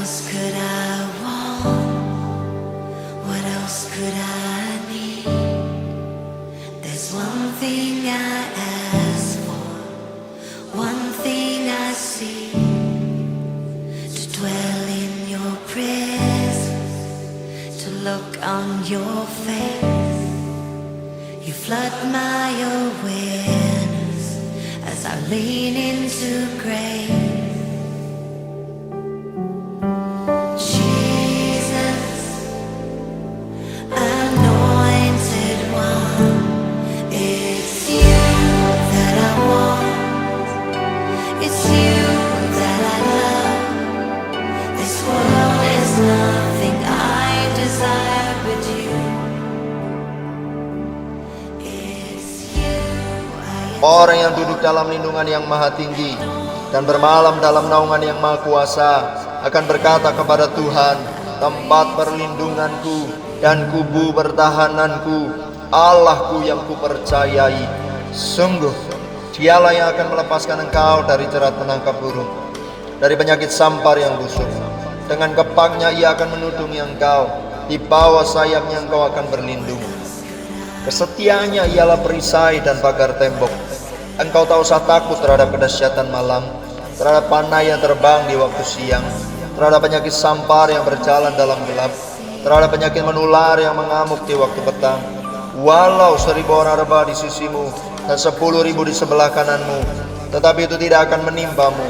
else could I want? What else could I need? There's one thing I ask for, one thing I seek, to dwell in your presence, to look on your face. You flood my awareness as I lean into grace. Orang yang duduk dalam lindungan yang maha tinggi dan bermalam dalam naungan yang maha kuasa akan berkata kepada Tuhan, tempat perlindunganku dan kubu pertahananku, Allahku yang kupercayai. Sungguh, Dialah yang akan melepaskan engkau dari jerat penangkap burung, dari penyakit sampar yang busuk. Dengan kepaknya Ia akan menudungi engkau, di bawah sayapnya engkau akan berlindung. Kesetiaannya ialah perisai dan pagar tembok. Engkau tak usah takut terhadap kedahsyatan malam, terhadap panah yang terbang di waktu siang, terhadap penyakit sampar yang berjalan dalam gelap, terhadap penyakit menular yang mengamuk di waktu petang. Walau 1000 orang rebah di sisimu dan 10.000 di sebelah kananmu, tetapi itu tidak akan menimpamu.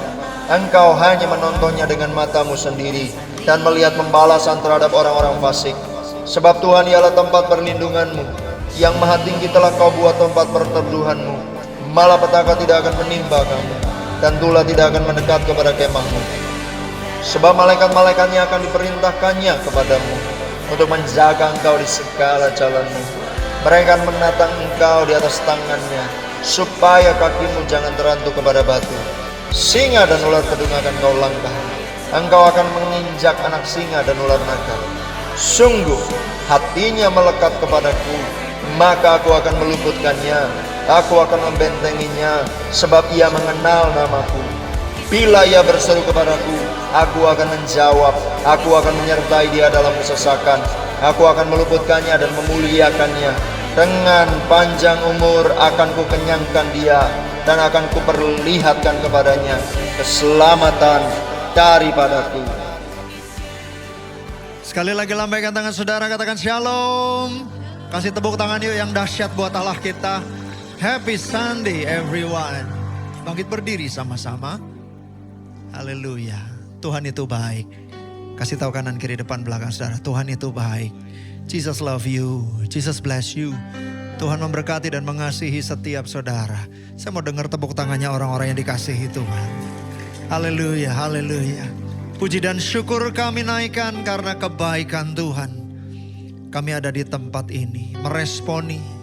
Engkau hanya menontonnya dengan matamu sendiri dan melihat pembalasan terhadap orang-orang fasik. Sebab Tuhan ialah tempat perlindunganmu, yang maha tinggi telah kau buat tempat perteduhanmu. Malapetaka tidak akan menimpa kamu, dan tulah tidak akan mendekat kepada kemahmu. Sebab malaikat-malaikatnya akan diperintahkannya kepadamu untuk menjaga engkau di segala jalanmu. Mereka akan menatang engkau di atas tangannya, supaya kakimu jangan terantuk kepada batu. Singa dan ular kedung akan kau langkah. Engkau akan menginjak anak singa dan ular naga. Sungguh hatinya melekat kepadaku, maka aku akan meluputkannya. Aku akan membentenginya, sebab ia mengenal namaku. Bila ia berseru kepadaku, aku akan menjawab. Aku akan menyertai dia dalam kesesakan. Aku akan meluputkannya dan memuliakannya. Dengan panjang umur akan kukenyangkan dia, dan akan kuperlihatkan kepadanya keselamatan daripadaku. Sekali lagi lambaikan tangan saudara, katakan shalom. Kasih tepuk tangan yuk yang dahsyat buat Allah kita. Happy Sunday everyone. Bangkit berdiri sama-sama. Haleluya. Tuhan itu baik. Kasih tahu kanan kiri depan belakang saudara, Tuhan itu baik. Jesus love you. Jesus bless you. Tuhan memberkati dan mengasihi setiap saudara. Saya mau dengar tepuk tangannya orang-orang yang dikasihi Tuhan. Haleluya, haleluya. Puji dan syukur kami naikkan karena kebaikan Tuhan. Kami ada di tempat ini meresponi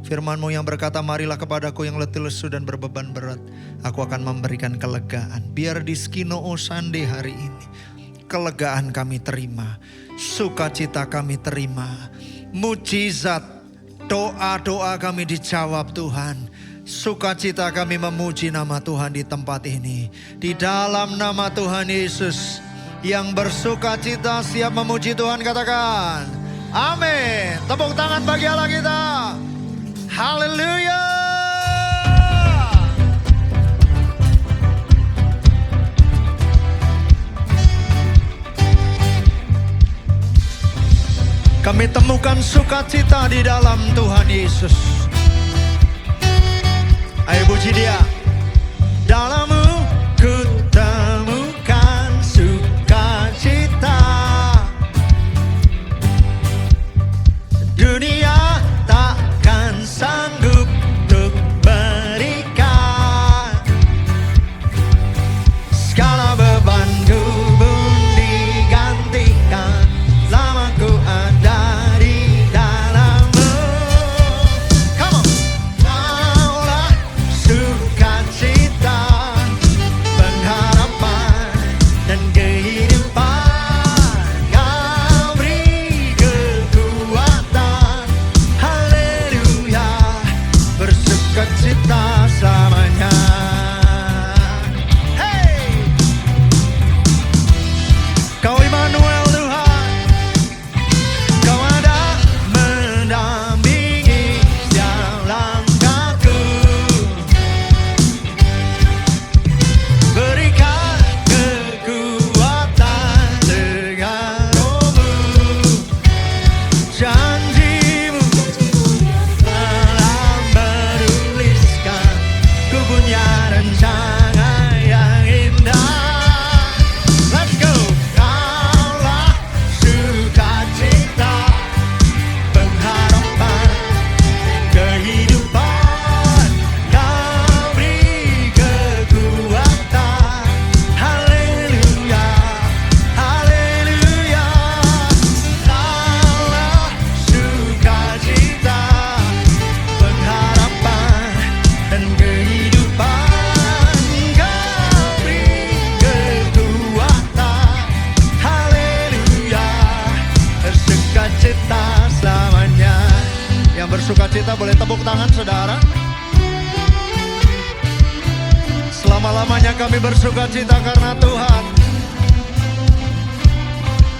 firman-Mu yang berkata, marilah kepadaku yang letih lesu dan berbeban berat, aku akan memberikan kelegaan. Biar di Skino Osande hari ini, kelegaan kami terima, sukacita kami terima, mujizat, doa-doa kami dijawab Tuhan. Sukacita kami memuji nama Tuhan di tempat ini. Di dalam nama Tuhan Yesus, yang bersukacita siap memuji Tuhan, katakan amin. Tepuk tangan bagi Allah kita. Haleluya. Kami temukan sukacita di dalam Tuhan Yesus. Ayo puji Dia. Dalammu ku temukan sukacita. Dunia takkan sanggup untuk berikan. Segala bebanku pun digantikan. Lamaku ada di dalammu. Come on. Maulah suka tangan saudara. Selama-lamanya kami bersuka cita karena Tuhan.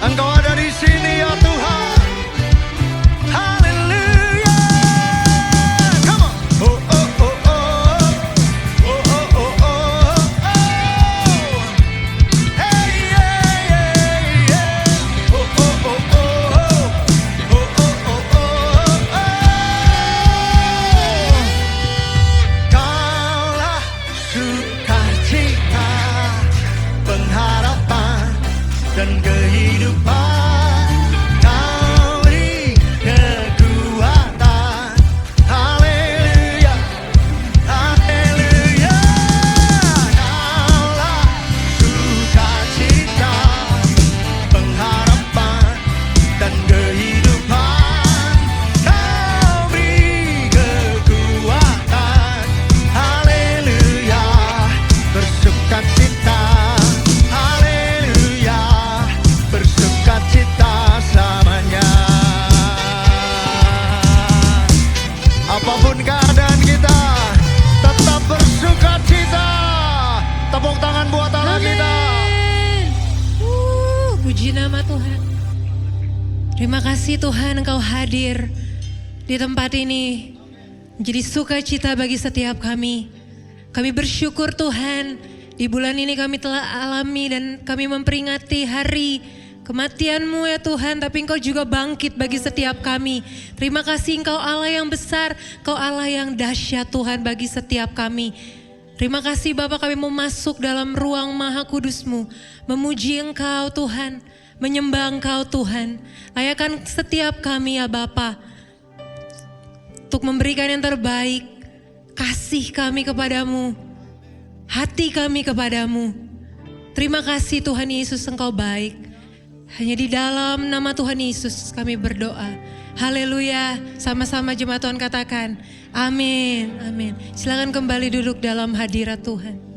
Engkau ada di sini ya Tuhan. Haleluya. Come on. Oh oh oh oh. Oh oh oh oh. Oh. Hey yeah yeah yeah. Oh oh oh oh. Oh oh oh oh. Kaulah sukacita, pengharapan dan kehidupan. Kau beri kekuatan. Haleluya, haleluya. Kaulah sukacita, pengharapan dan kehidupan. Kau beri kekuatan. Haleluya, bersukacita. Haleluya, bersukacita selamanya. Apapun keadaan kita, tetap bersukacita. Tepuk tangan buat Allah kita. Amin. Puji nama Tuhan. Terima kasih Tuhan Engkau hadir di tempat ini. Menjadi sukacita bagi setiap kami. Kami bersyukur Tuhan. Di bulan ini kami telah alami dan kami memperingati hari kematian-Mu ya Tuhan. Tapi Engkau juga bangkit bagi setiap kami. Terima kasih Engkau Allah yang besar. Engkau Allah yang dahsyat Tuhan bagi setiap kami. Terima kasih Bapa, kami mau masuk dalam ruang maha kudus-Mu. Memuji Engkau Tuhan. Menyembah Engkau Tuhan. Layakan setiap kami ya Bapa. Untuk memberikan yang terbaik. Kasih kami kepadamu. Hati kami kepadamu. Terima kasih Tuhan Yesus, Engkau baik. Hanya di dalam nama Tuhan Yesus kami berdoa. Haleluya. Sama-sama jemaat Tuhan katakan amin, amin. Silakan kembali duduk dalam hadirat Tuhan.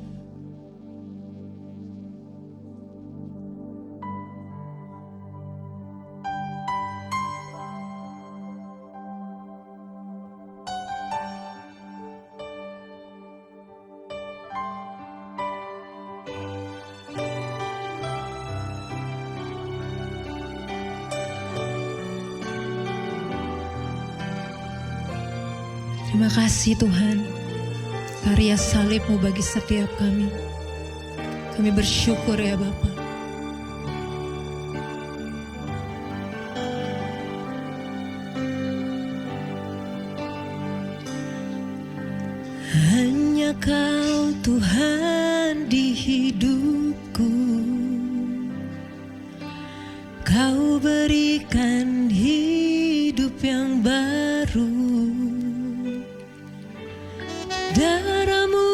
Terima kasih Tuhan, karya salib-Mu bagi setiap kami. Kami bersyukur ya Bapa. Hanya Kau Tuhan di hidupku. Kau berikan hidup yang baru. Darah-Mu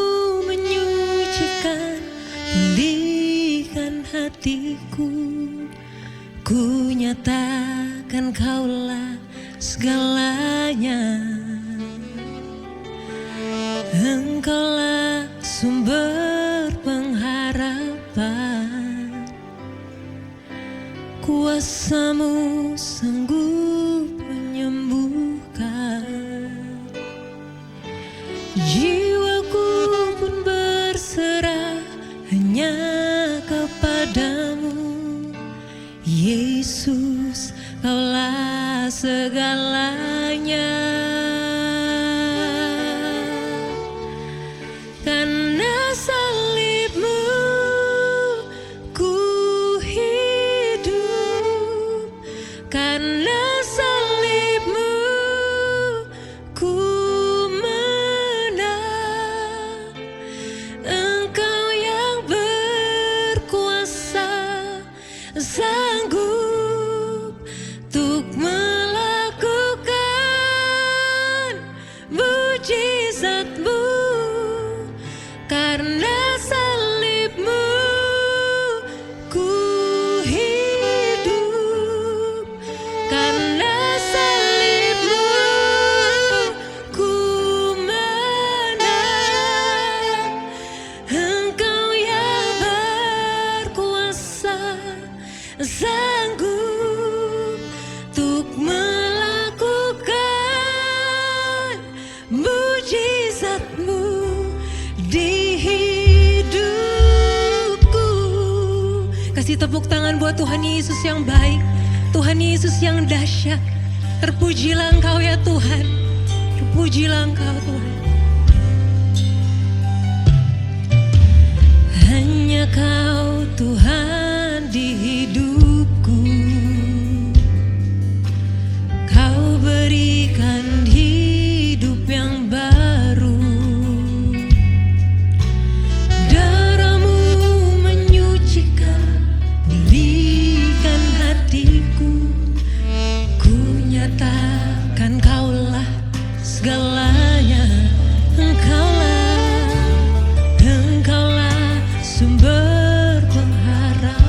menyucikan, pulihkan hatiku. Ku nyatakan Kaulah segalanya. Engkaulah sumber pengharapan. Kuasa-Mu sanggup menyembuhkan. Jiwaku pun berserah hanya kepadamu. Yesus, Kaulah segalanya. Karena salib-Mu ku hidup. Karena salib-Mu ku menang. Engkau yang berkuasa, sanggup untuk melakukan mujizat-Mu. Karena salib-Mu ku hidup. Karena salib-Mu ku menang. Engkau yang berkuasa, sanggup untuk melakukan Kasih tepuk tangan buat Tuhan Yesus yang baik, Tuhan Yesus yang dahsyat. Terpujilah Engkau ya Tuhan, terpujilah Engkau Tuhan. Hanya Kau Tuhan di hidupku, Kau berikan hidup yang baru. Darah-Mu menyucikan, pulihkan hatiku. Ku nyatakan Kaulah segalanya. Engkaulah sumber pengharapan.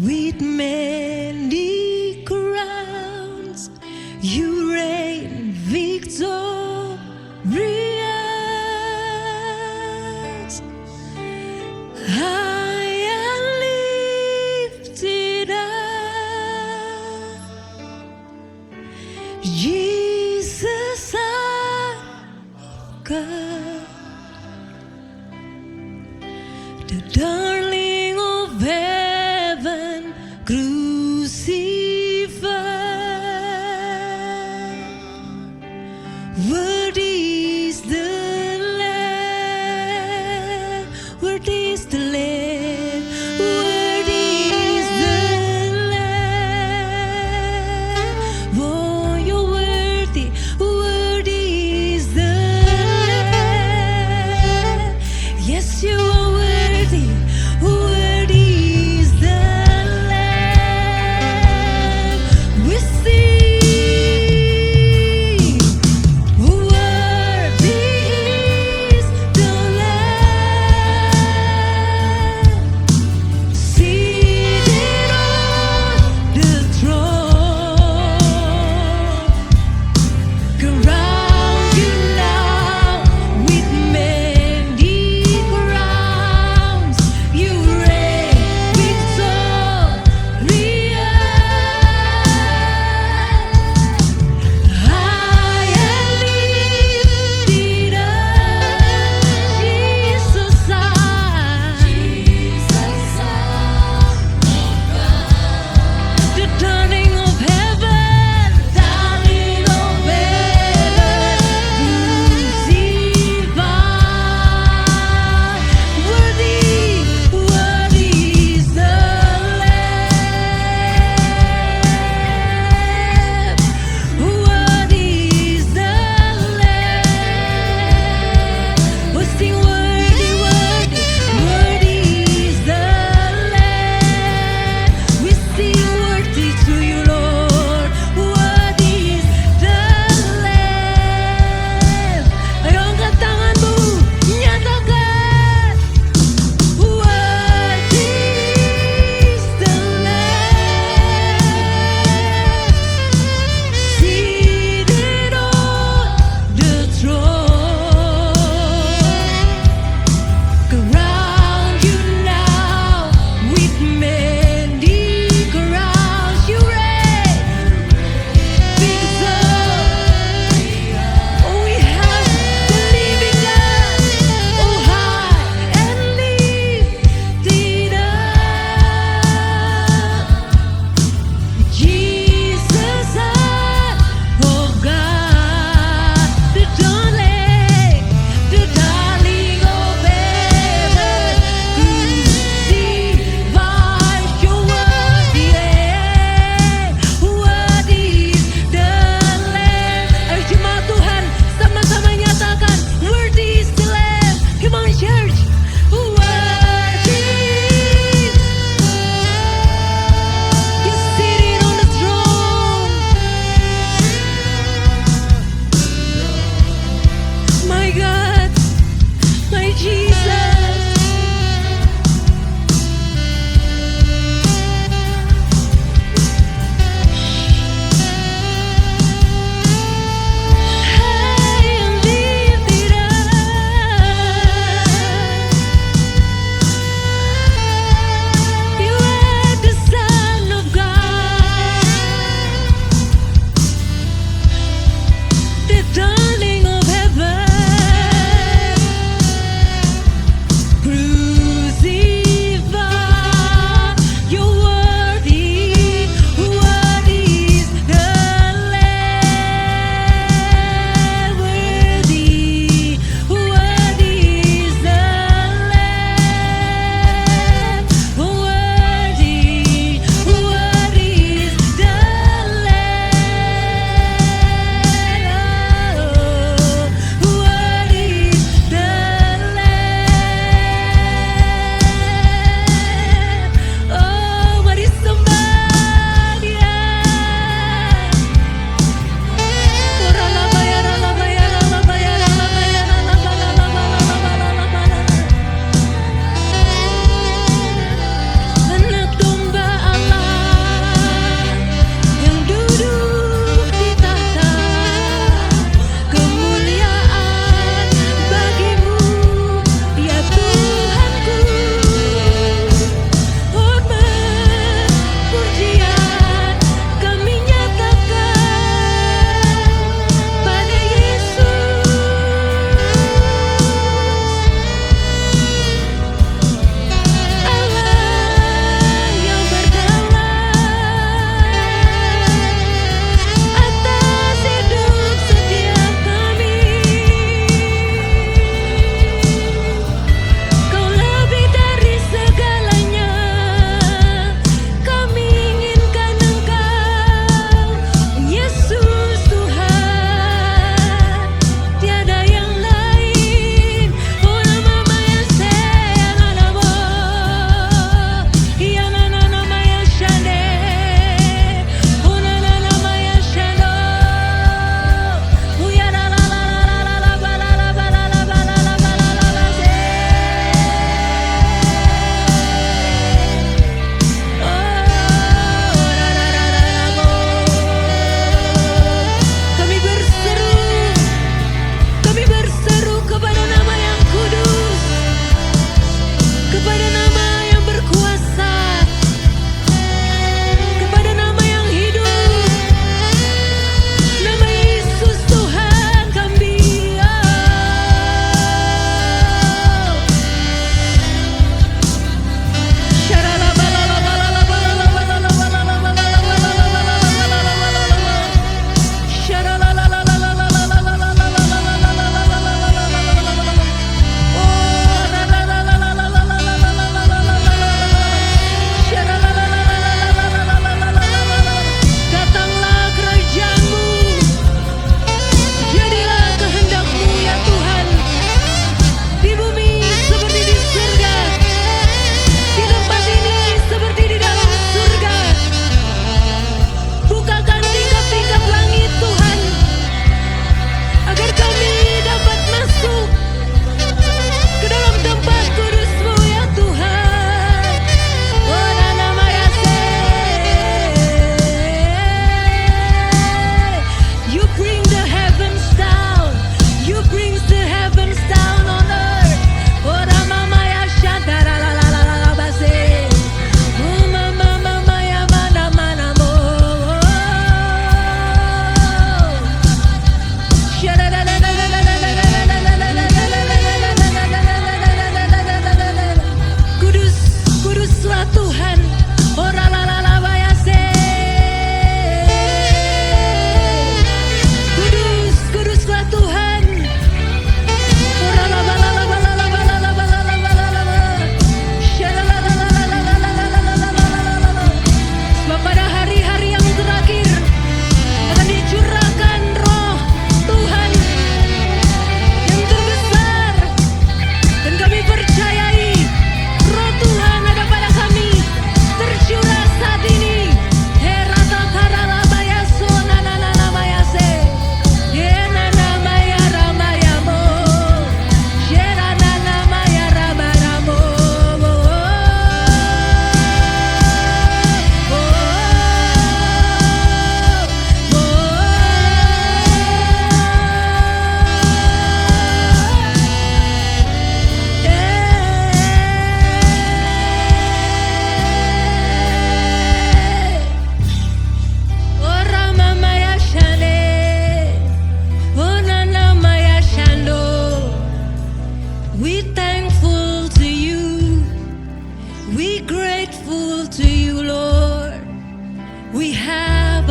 with many crowns. You reign victorious. I am lifted up, Jesus, Son of God, the darling of heaven, grew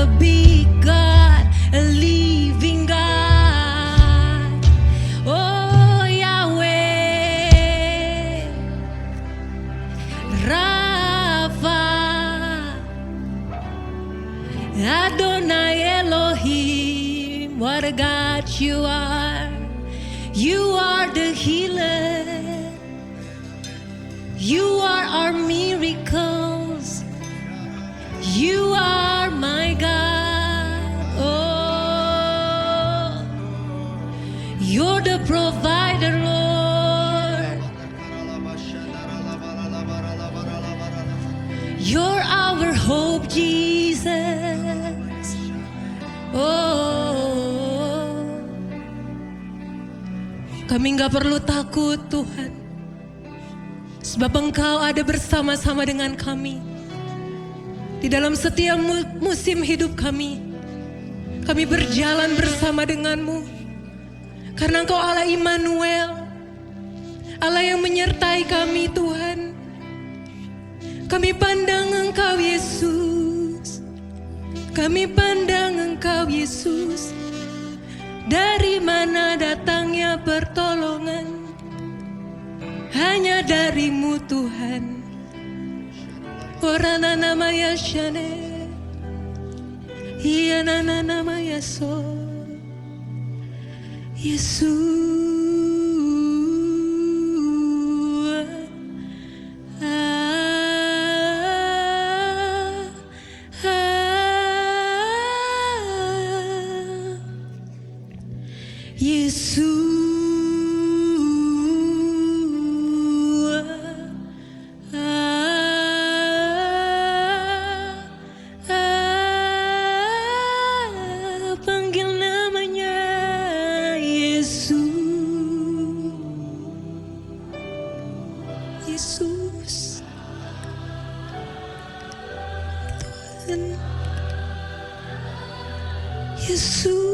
a big God, a living God. Oh Yahweh, Rapha, Adonai Elohim, what a God you are. You are the healer. You are our miracles. You are my God. Oh, you're the provider, Lord. You're our hope, Jesus. Oh, kami nggak perlu takut, Tuhan, sebab Engkau ada bersama-sama dengan kami di dalam setiap musim hidup kami. Kami berjalan bersama dengan-Mu karena Engkau Allah Immanuel, Allah yang menyertai kami, Tuhan. Kami pandang Engkau, Yesus. Kami pandang Engkau, Yesus. Dari mana datangnya pertolongan? Hanya dari-Mu, Tuhan. Orana nama Yashane, iya nana nama Yaso, Yesus. Panggil namanya Yesus. Yesus, Tuhan. Yesus.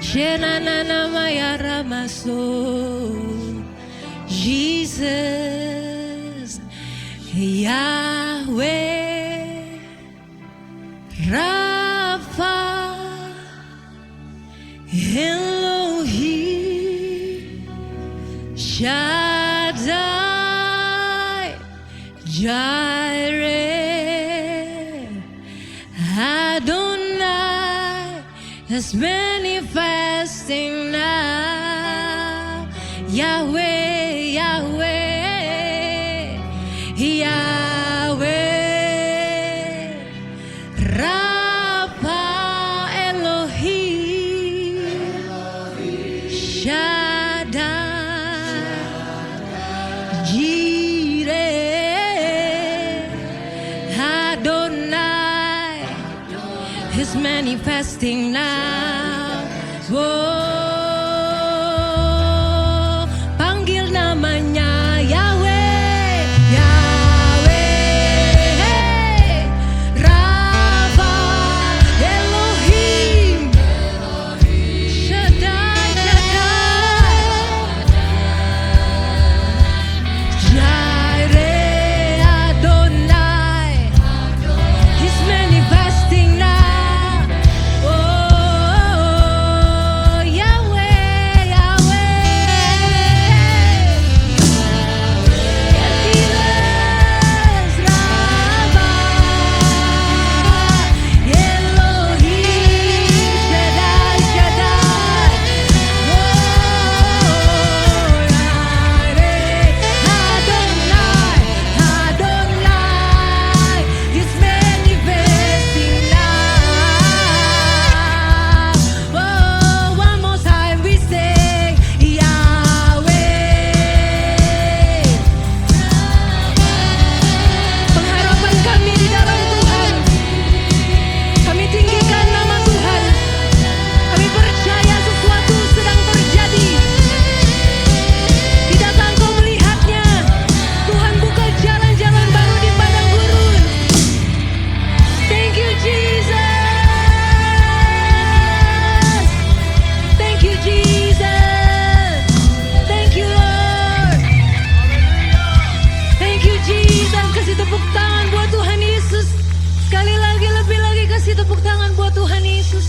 Shenanana Mayara Maso. Jesus, Yahweh, Rapha, Elohim, Shaddai, Jireh, Adonai is manifesting now. Yahweh, Yahweh, Yahweh, Rapha, Elohim, Shaddai, Jireh, Adonai is manifesting now. Whoa, panggil namanya Yahweh, Yahweh, Rapha, Elohim, Shaddai, Jireh, Adonai, He's manifesting now. Oh, Yahweh, Yahweh, Yahweh, Rapha, Elohim, Shaddai, Adonai, He's manifesting now. Oh, one more time we sing Yahweh. Pengharapan kami di dalam Tuhan, kami tinggikan nama Tuhan. Kami percaya sesuatu sedang terjadi. Tidakkah engkau melihatnya? Tuhan buka jalan-jalan baru di padang gurun. Thank you Jesus. Thank you Jesus. Thank you Lord. Thank you Jesus. Kasih tepuk tangan buat Tuhan Yesus. Sekali lagi, lebih lagi kasih tepuk tangan buat Tuhan Yesus.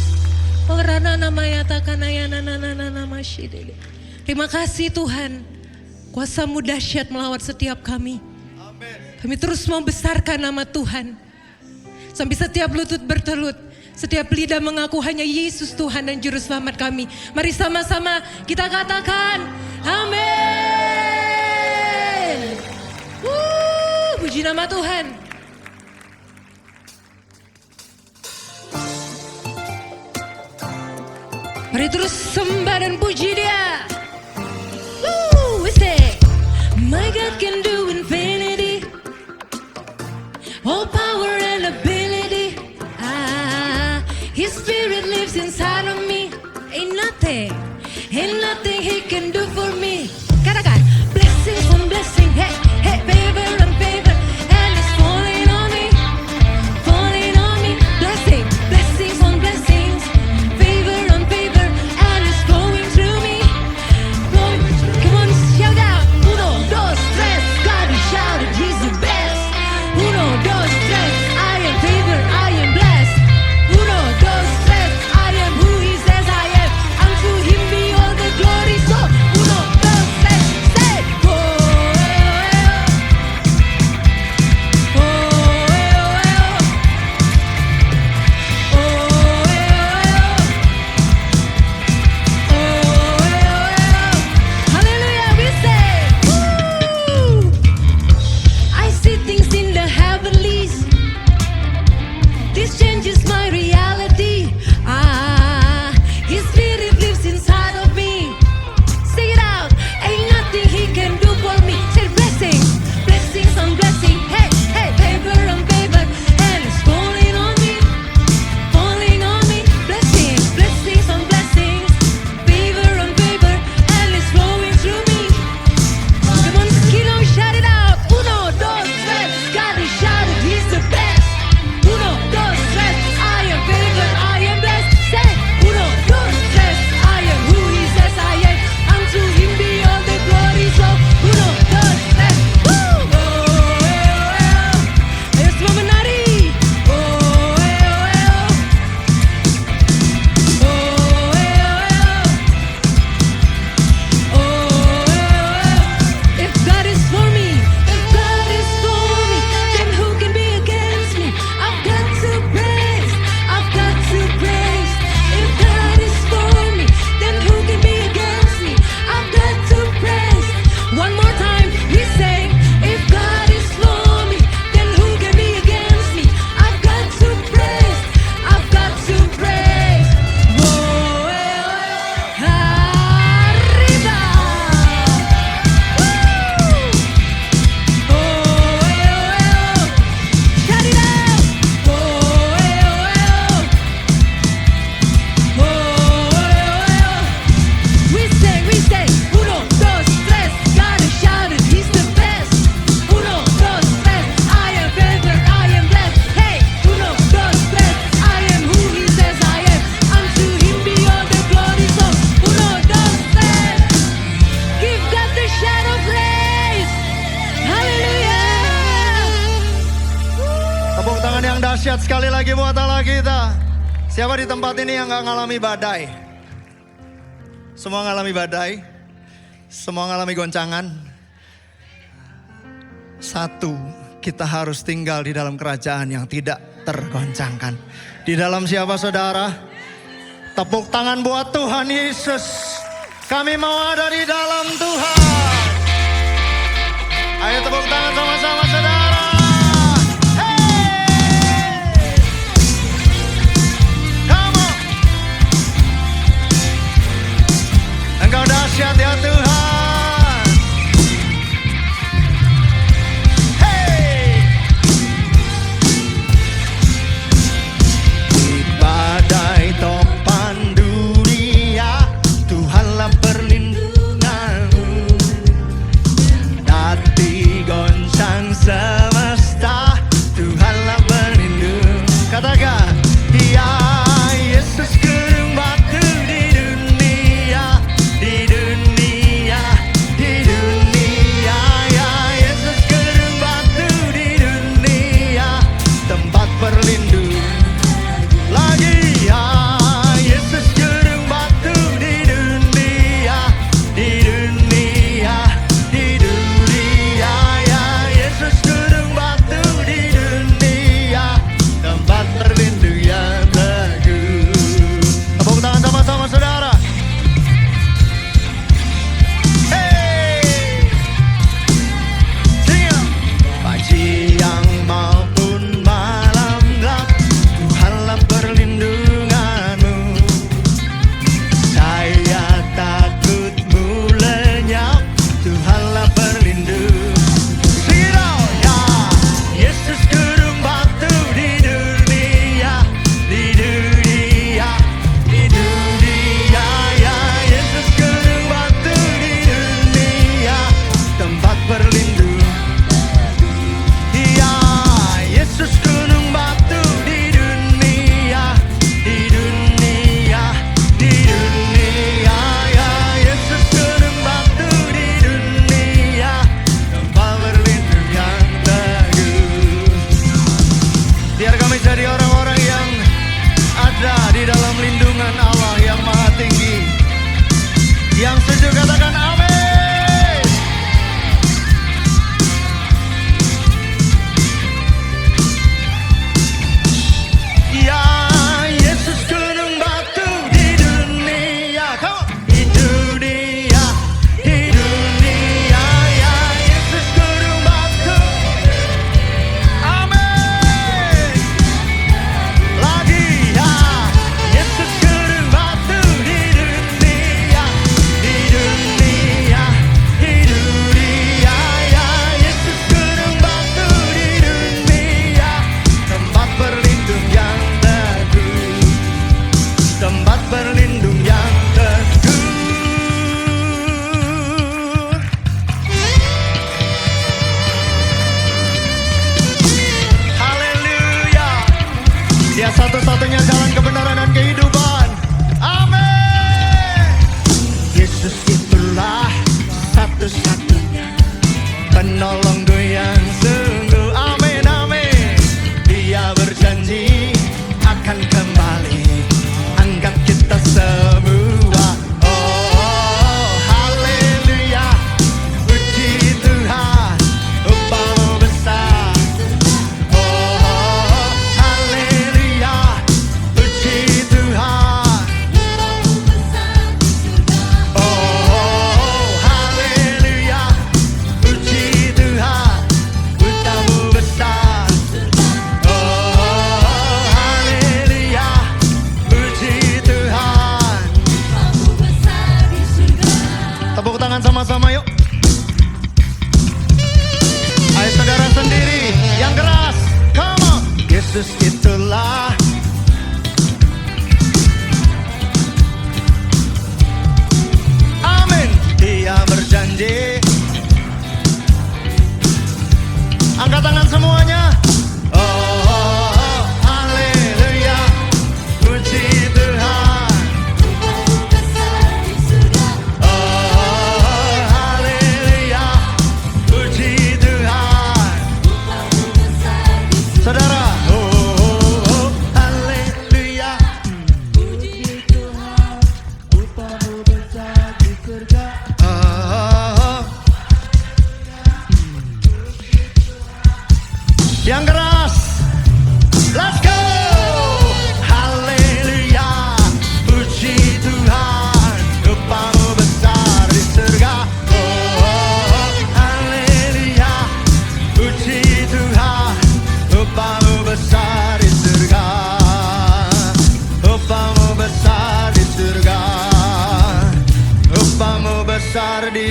Oh, rana namanya takanaya nana nama shidele. Terima kasih Tuhan. Kuasa-Mu dahsyat melawat setiap kami. Kami terus membesarkan nama Tuhan. Sampai setiap lutut bertelut, setiap lidah mengaku hanya Yesus Tuhan dan Juru Selamat kami. Mari sama-sama kita katakan, amin. Puji nama Tuhan. Mari terus sembah dan puji Dia. We say, my God can do infinity, all power and ability. His spirit lives inside of me. Ain't nothing He can do for me. Katakan, blessings on blessing, hey, hey, favor on favor, and it's falling on me, blessing, blessings on blessings, favor on favor, and it's flowing through me, flowing. Come on, shout out, uno, dos, tres, God is shouted, He's the best. Uno, dos, tres, I am favored, I am blessed. Uno, dos, tres, I am who He says I am. Unto Him be all the glory. So, uno, dos, tres, say, oh, Dahsyat sekali lagi buat Allah kita. Siapa di tempat ini yang gak ngalami badai? Semua ngalami badai. Semua ngalami goncangan. Satu, kita harus tinggal di dalam kerajaan yang tidak tergoncangkan. Di dalam siapa saudara? Tepuk tangan buat Tuhan Yesus. Kami mau ada di dalam Tuhan. Ayo tepuk tangan sama-sama saudara. Hey! Come on. Engkau dahsyat ya Tuhan. Hey! Di badai topan dunia, Tuhanlah perlindunganmu. Hati goncang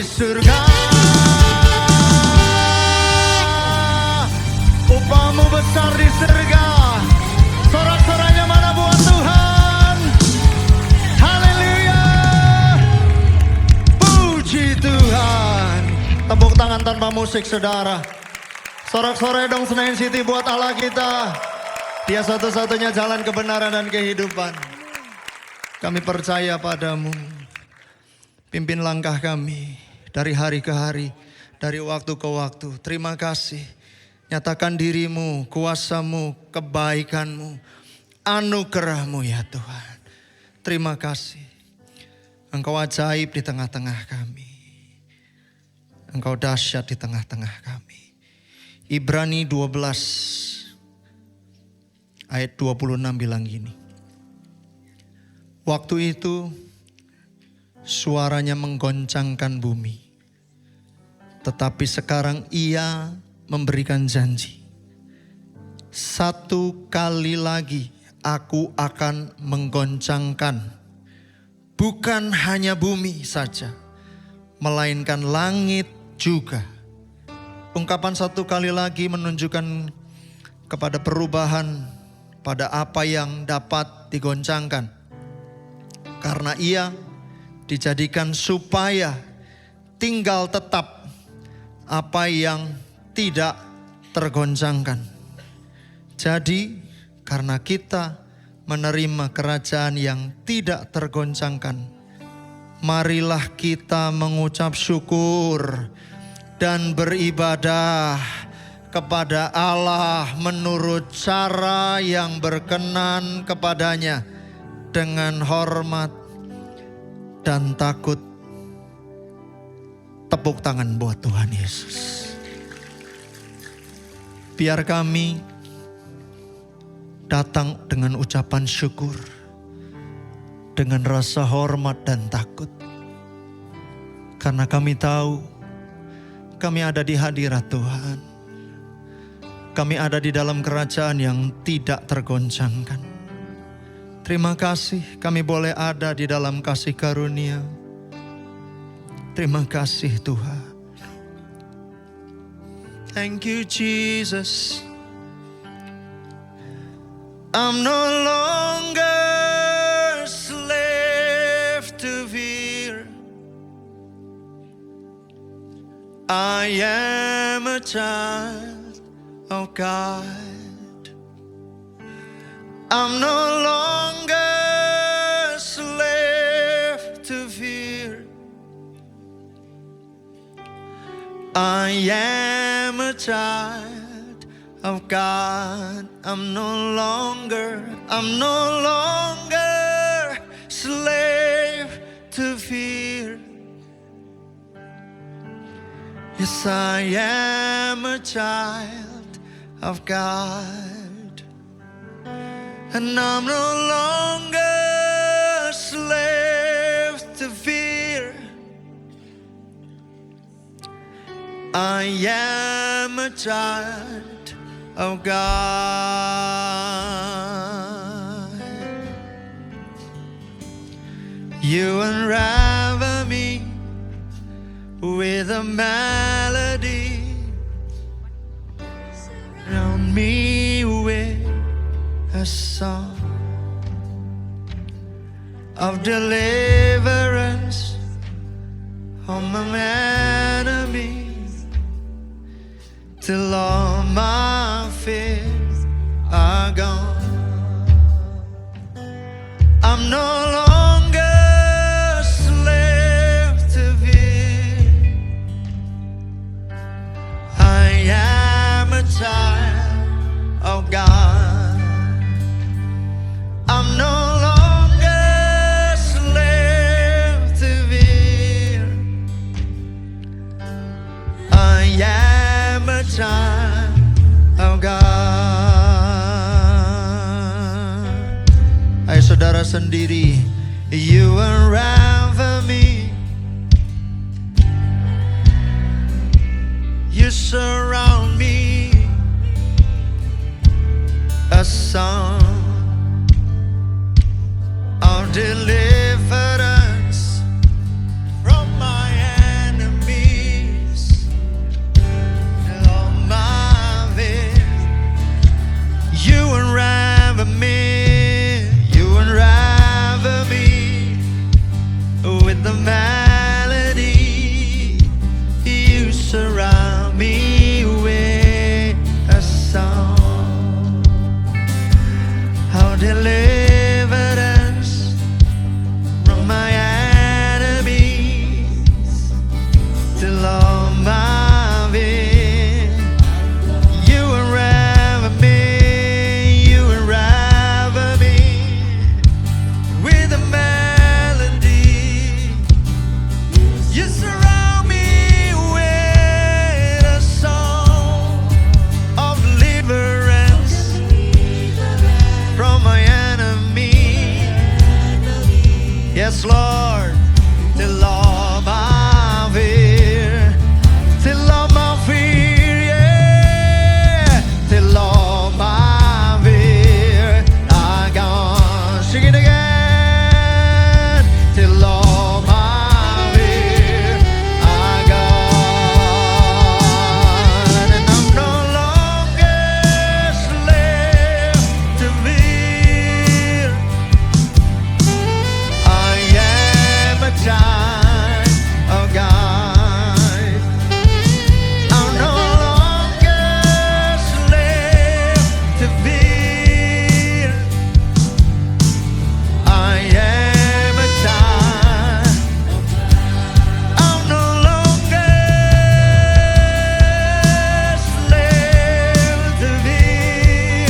surga. Upahmu besar di surga. Sorak-soraknya mana buat Tuhan? Haleluya. Puji Tuhan. Tepuk tangan tanpa musik saudara. Sorak-sorai dong Senayan City buat Allah kita. Dia satu-satunya jalan kebenaran dan kehidupan. Kami percaya padamu. Pimpin langkah kami dari hari ke hari, dari waktu ke waktu. Terima kasih. Nyatakan dirimu, kuasamu, kebaikanmu, anugerahmu ya Tuhan. Terima kasih. Engkau ajaib di tengah-tengah kami. Engkau dahsyat di tengah-tengah kami. Ibrani 12 ayat 26 bilang gini. Waktu itu suaranya menggoncangkan bumi. Tetapi sekarang ia memberikan janji. Satu kali lagi aku akan menggoncangkan. Bukan hanya bumi saja, melainkan langit juga. Ungkapan satu kali lagi menunjukkan kepada perubahan pada apa yang dapat digoncangkan. Karena ia dijadikan supaya tinggal tetap apa yang tidak tergoncangkan. Jadi karena kita menerima kerajaan yang tidak tergoncangkan, marilah kita mengucap syukur dan beribadah kepada Allah menurut cara yang berkenan kepadanya dengan hormat dan takut. Tepuk tangan buat Tuhan Yesus. Biar kami datang dengan ucapan syukur, dengan rasa hormat dan takut. Karena kami tahu kami ada di hadirat Tuhan. Kami ada di dalam kerajaan yang tidak tergoncangkan. Terima kasih kami boleh ada di dalam kasih karunia. Terima kasih Tuhan. Thank you Jesus. I'm no longer slave to fear. I am a child of God. I'm no longer slave to fear. I am a child of God. I'm no longer slave to fear. Yes, I am a child of God. And I'm no longer slave to fear. I am a child of God. You unravel me with a melody, surround me with a song of deliverance from my enemies. Till all my fears are gone. I'm no longer slave to fear. I am a child of God. I'm no longer slave to fear. I am a child of God. Ayo saudara sendiri. You unravel me. You surround me. A song of deliverance from my enemies. with the melody. You surround me with a song of deliverance from my enemies till all my fear. You unravel me with a melody. You surround me with a song of deliverance from my enemy. Yes, Lord, till all my fear, till all my fear, yeah, till all my fear are gone. Sing it again, till all my fear are gone, and I'm no longer slave to fear. I am a child of God. I'm no longer slave to fear. I am a child. I'm no longer slave to fear.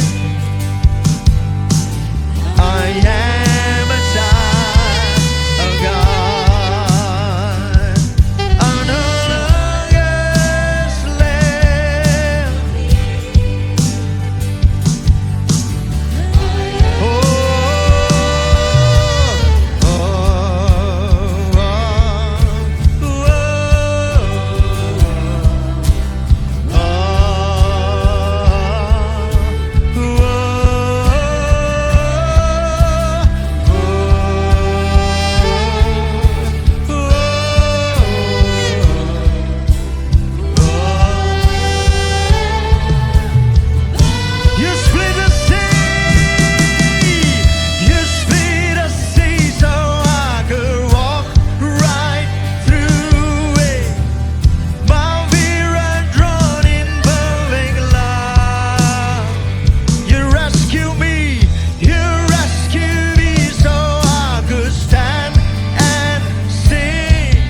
I am a child of God. I'm no longer slave. Oh, oh, you split the sea, you split the sea so I could walk right through it. My fear and drawn in perfect love. You rescue me so I could stand and sing.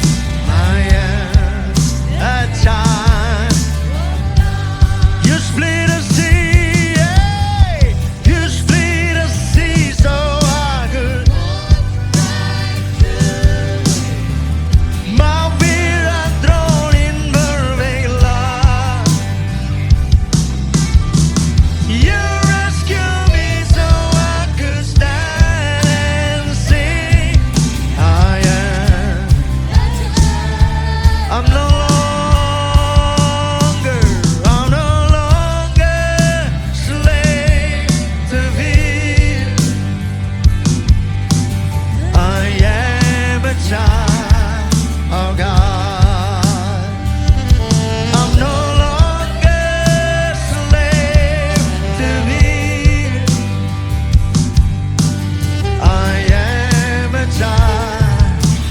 I am a child. You split a sea, yeah. You split a sea so I could. My fear and drawn in perfect love. You rescue me so I could stand and sing. I'm no longer slave to fear. I am a child of God. I'm no longer slave to fear. I am a child of God.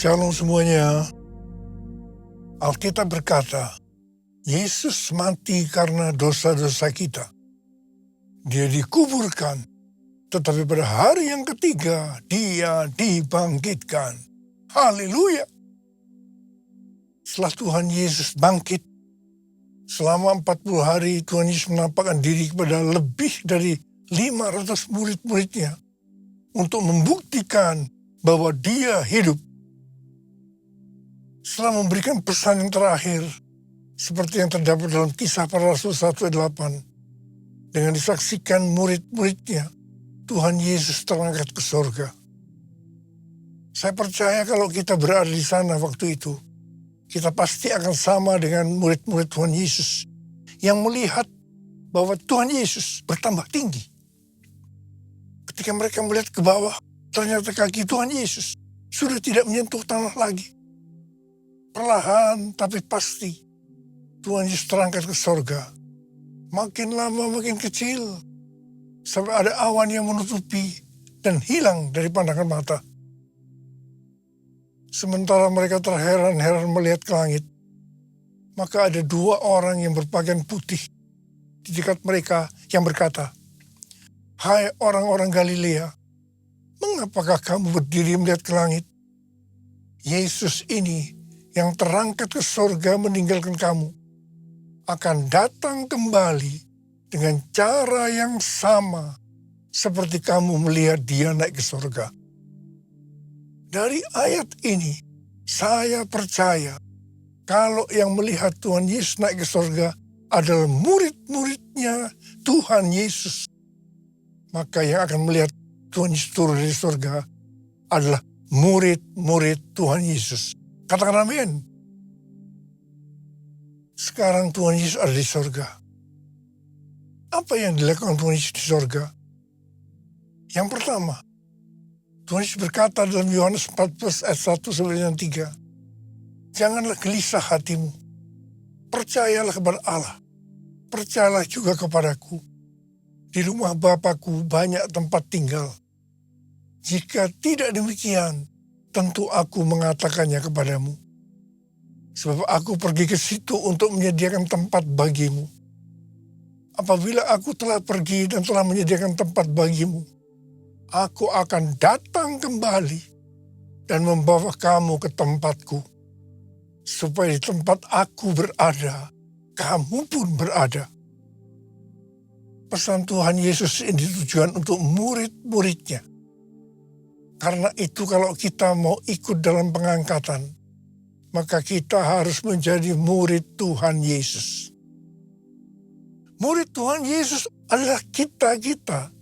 Shalom semuanya. Alkitab berkata, Yesus mati karena dosa-dosa kita. Dia dikuburkan, tetapi pada hari yang ketiga, dia dibangkitkan. Haleluya. Setelah Tuhan Yesus bangkit, selama 40 hari Tuhan Yesus menampakkan diri kepada lebih dari 500 murid-muridnya untuk membuktikan bahwa dia hidup. Setelah memberikan pesan yang terakhir, seperti yang terdapat dalam Kisah Para Rasul 1:8, dengan disaksikan murid-muridnya, Tuhan Yesus terangkat ke surga. Saya percaya kalau kita berada di sana waktu itu, kita pasti akan sama dengan murid-murid Tuhan Yesus yang melihat bahwa Tuhan Yesus bertambah tinggi. Ketika mereka melihat ke bawah, ternyata kaki Tuhan Yesus sudah tidak menyentuh tanah lagi. Perlahan tapi pasti, Tuhan Yesus terangkat ke surga. Makin lama makin kecil, sampai ada awan yang menutupi dan hilang dari pandangan mata. Sementara mereka terheran-heran melihat ke langit, maka ada 2 orang yang berpakaian putih di dekat mereka yang berkata, "Hai orang-orang Galilea, mengapakah kamu berdiri melihat ke langit? Yesus ini yang terangkat ke surga meninggalkan kamu, akan datang kembali dengan cara yang sama seperti kamu melihat dia naik ke surga." Dari ayat ini, saya percaya kalau yang melihat Tuhan Yesus naik ke surga adalah murid-muridnya Tuhan Yesus, maka yang akan melihat Tuhan Yesus turun dari surga adalah murid-murid Tuhan Yesus. Katakan amin. Sekarang Tuhan Yesus ada di surga. Apa yang dilakukan Tuhan Yesus di surga? Yang pertama, Tuhan Yesus berkata dalam Yohanes 14 ayat 1-3, "Janganlah gelisah hatimu, percayalah kepada Allah, percayalah juga kepadaku. Di rumah Bapa-Ku banyak tempat tinggal. Jika tidak demikian, tentu aku mengatakannya kepadamu. Sebab aku pergi ke situ untuk menyediakan tempat bagimu. Apabila aku telah pergi dan telah menyediakan tempat bagimu, aku akan datang kembali dan membawa kamu ke tempatku, supaya di tempat aku berada, kamu pun berada." Pesan Tuhan Yesus ini ditujukan untuk murid-muridnya. Karena itu kalau kita mau ikut dalam pengangkatan, maka kita harus menjadi murid Tuhan Yesus. Murid Tuhan Yesus adalah kita-kita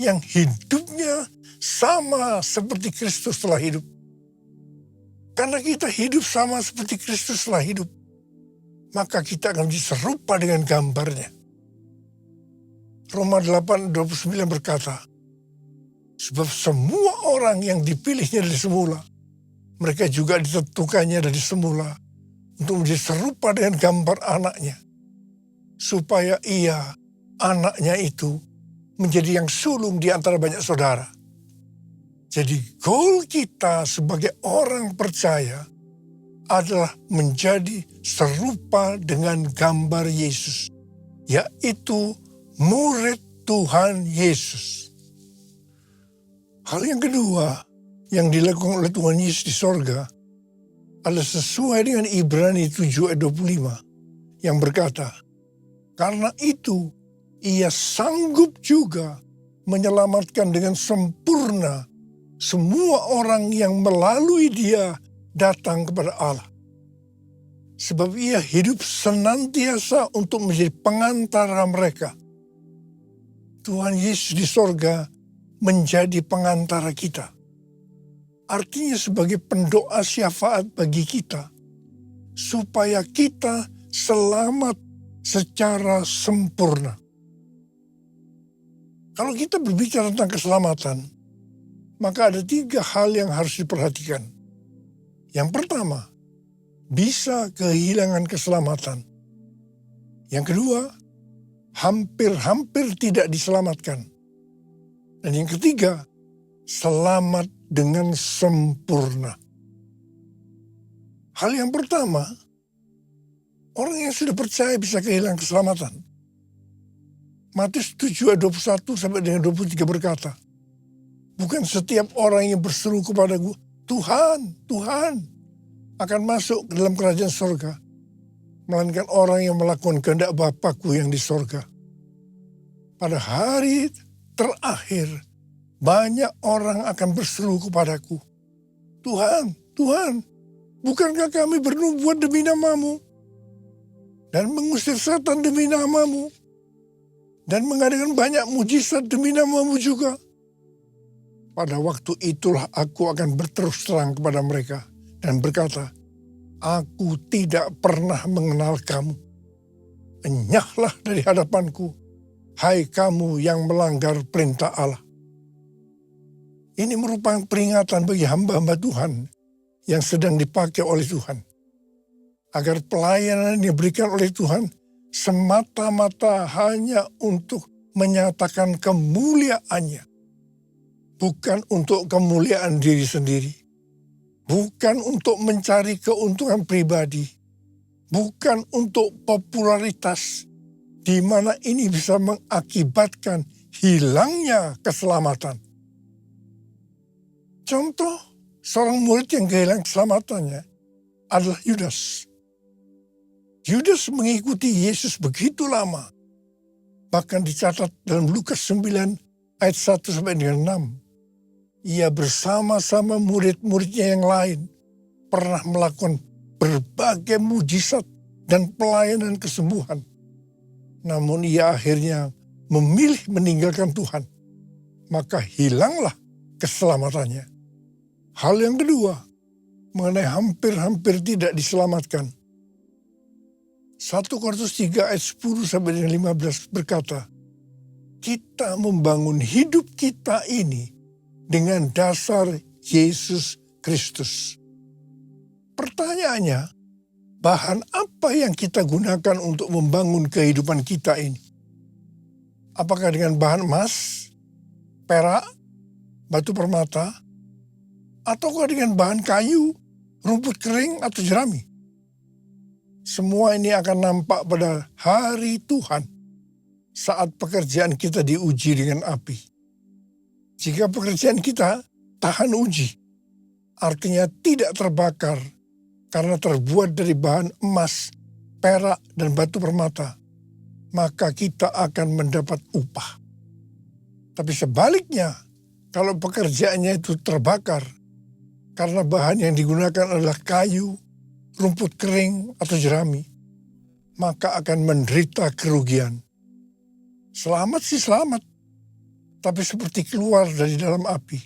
yang hidupnya sama seperti Kristus telah hidup. Karena kita hidup sama seperti Kristus telah hidup, maka kita akan menjadi serupa dengan gambarnya. Roma 8:29 berkata, "Sebab semua orang yang dipilihnya dari semula, mereka juga ditentukannya dari semula untuk menjadi serupa dengan gambar anaknya, supaya ia, anaknya itu, menjadi yang sulung di antara banyak saudara." Jadi goal kita sebagai orang percaya adalah menjadi serupa dengan gambar Yesus, yaitu murid Tuhan Yesus. Hal yang kedua yang dilakukan oleh Tuhan Yesus di sorga adalah sesuai dengan Ibrani 7 ayat 25 yang berkata, "Karena itu ia sanggup juga menyelamatkan dengan sempurna semua orang yang melalui dia datang kepada Allah. Sebab ia hidup senantiasa untuk menjadi pengantara mereka." Tuhan Yesus di sorga menjadi pengantara kita. Artinya sebagai pendoa syafaat bagi kita, supaya kita selamat secara sempurna. Kalau kita berbicara tentang keselamatan, maka ada 3 hal yang harus diperhatikan. Yang pertama, bisa kehilangan keselamatan. Yang kedua, hampir-hampir tidak diselamatkan. Dan yang ketiga, selamat dengan sempurna. Hal yang pertama, orang yang sudah percaya bisa kehilangan keselamatan. Matius 7 ayat 21 sampai dengan 23 berkata, "Bukan setiap orang yang berseru kepadaku, 'Tuhan, Tuhan,' akan masuk ke dalam kerajaan surga, melainkan orang yang melakukan kehendak Bapa-Ku yang di surga. Pada hari terakhir, banyak orang akan berseru kepadaku, 'Tuhan, Tuhan, bukankah kami bernubuat demi nama-Mu dan mengusir setan demi nama-Mu dan mengadakan banyak mujizat demi nama-Mu juga. Pada waktu itulah aku akan berterus terang kepada mereka dan berkata, aku tidak pernah mengenal kamu. Enyahlah dari hadapanku, hai kamu yang melanggar perintah Allah. Ini merupakan peringatan bagi hamba-hamba Tuhan yang sedang dipakai oleh Tuhan. Agar pelayanan yang diberikan oleh Tuhan semata-mata hanya untuk menyatakan kemuliaan-Nya. Bukan untuk kemuliaan diri sendiri. Bukan untuk mencari keuntungan pribadi. Bukan untuk popularitas, di mana ini bisa mengakibatkan hilangnya keselamatan. Contoh seorang murid yang kehilangan keselamatannya adalah Yudas. Yudas mengikuti Yesus begitu lama. Bahkan dicatat dalam Lukas 9 ayat 1 sampai dengan 6. Ia bersama-sama murid-muridnya yang lain pernah melakukan berbagai mujizat dan pelayanan kesembuhan. Namun ia akhirnya memilih meninggalkan Tuhan. Maka hilanglah keselamatannya. Hal yang kedua, mengenai hampir-hampir tidak diselamatkan. 1 Korintus 3 ayat 10 sampai dengan 15 berkata, kita membangun hidup kita ini dengan dasar Yesus Kristus. Pertanyaannya, bahan apa yang kita gunakan untuk membangun kehidupan kita ini? Apakah dengan bahan emas, perak, batu permata, ataukah dengan bahan kayu, rumput kering, atau jerami? Semua ini akan nampak pada hari Tuhan saat pekerjaan kita diuji dengan api. Jika pekerjaan kita tahan uji, artinya tidak terbakar karena terbuat dari bahan emas, perak, dan batu permata, maka kita akan mendapat upah. Tapi sebaliknya, kalau pekerjaannya itu terbakar karena bahan yang digunakan adalah kayu, rumput kering, atau jerami, maka akan menderita kerugian. Selamat sih selamat, tapi seperti keluar dari dalam api.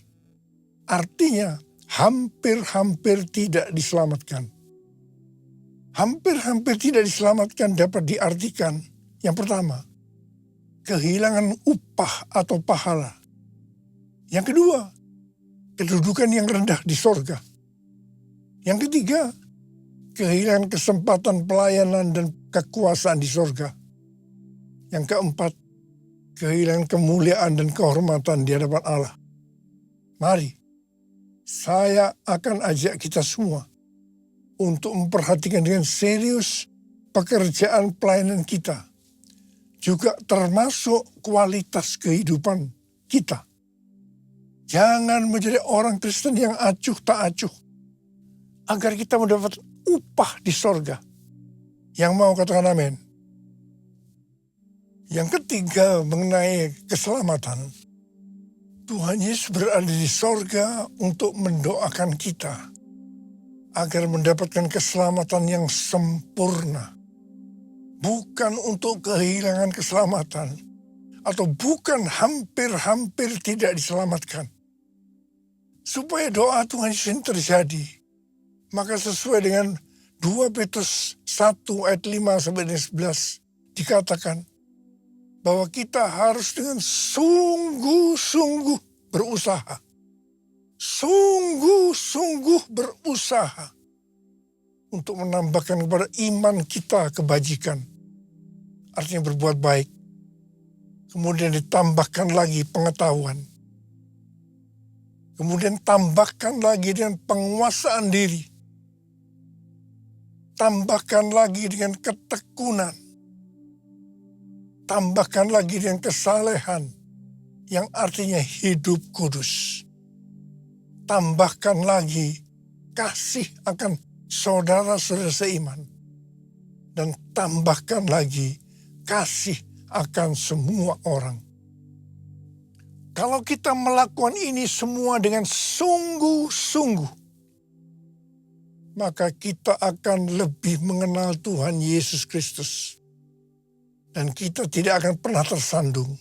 Artinya, hampir-hampir tidak diselamatkan. Hampir-hampir tidak diselamatkan dapat diartikan, yang pertama, kehilangan upah atau pahala. Yang kedua, kedudukan yang rendah di sorga. Yang ketiga, kehilangan kesempatan pelayanan dan kekuasaan di sorga. Yang keempat, kehilangan kemuliaan dan kehormatan di hadapan Allah. Mari, saya akan ajak kita semua untuk memperhatikan dengan serius pekerjaan pelayanan kita. Juga termasuk kualitas kehidupan kita. Jangan menjadi orang Kristen yang acuh tak acuh. Agar kita mendapat upah di sorga. Yang mau katakan amin. Yang ketiga mengenai keselamatan. Tuhan Yesus berada di sorga untuk mendoakan kita. Agar mendapatkan keselamatan yang sempurna. Bukan untuk kehilangan keselamatan. Atau bukan hampir-hampir tidak diselamatkan. Supaya doa Tuhan Yesus ini terjadi. Maka sesuai dengan 2 Petrus 1 ayat 5 sampai 11 dikatakan bahwa kita harus dengan sungguh-sungguh berusaha. Sungguh-sungguh berusaha untuk menambahkan kepada iman kita kebajikan. Artinya berbuat baik. Kemudian ditambahkan lagi pengetahuan. Kemudian tambahkan lagi dengan penguasaan diri. Tambahkan lagi dengan ketekunan. Tambahkan lagi dengan kesalehan yang artinya hidup kudus. Tambahkan lagi kasih akan saudara-saudara seiman. Dan tambahkan lagi kasih akan semua orang. Kalau kita melakukan ini semua dengan sungguh-sungguh, maka kita akan lebih mengenal Tuhan Yesus Kristus. dan kita tidak akan pernah tersandung.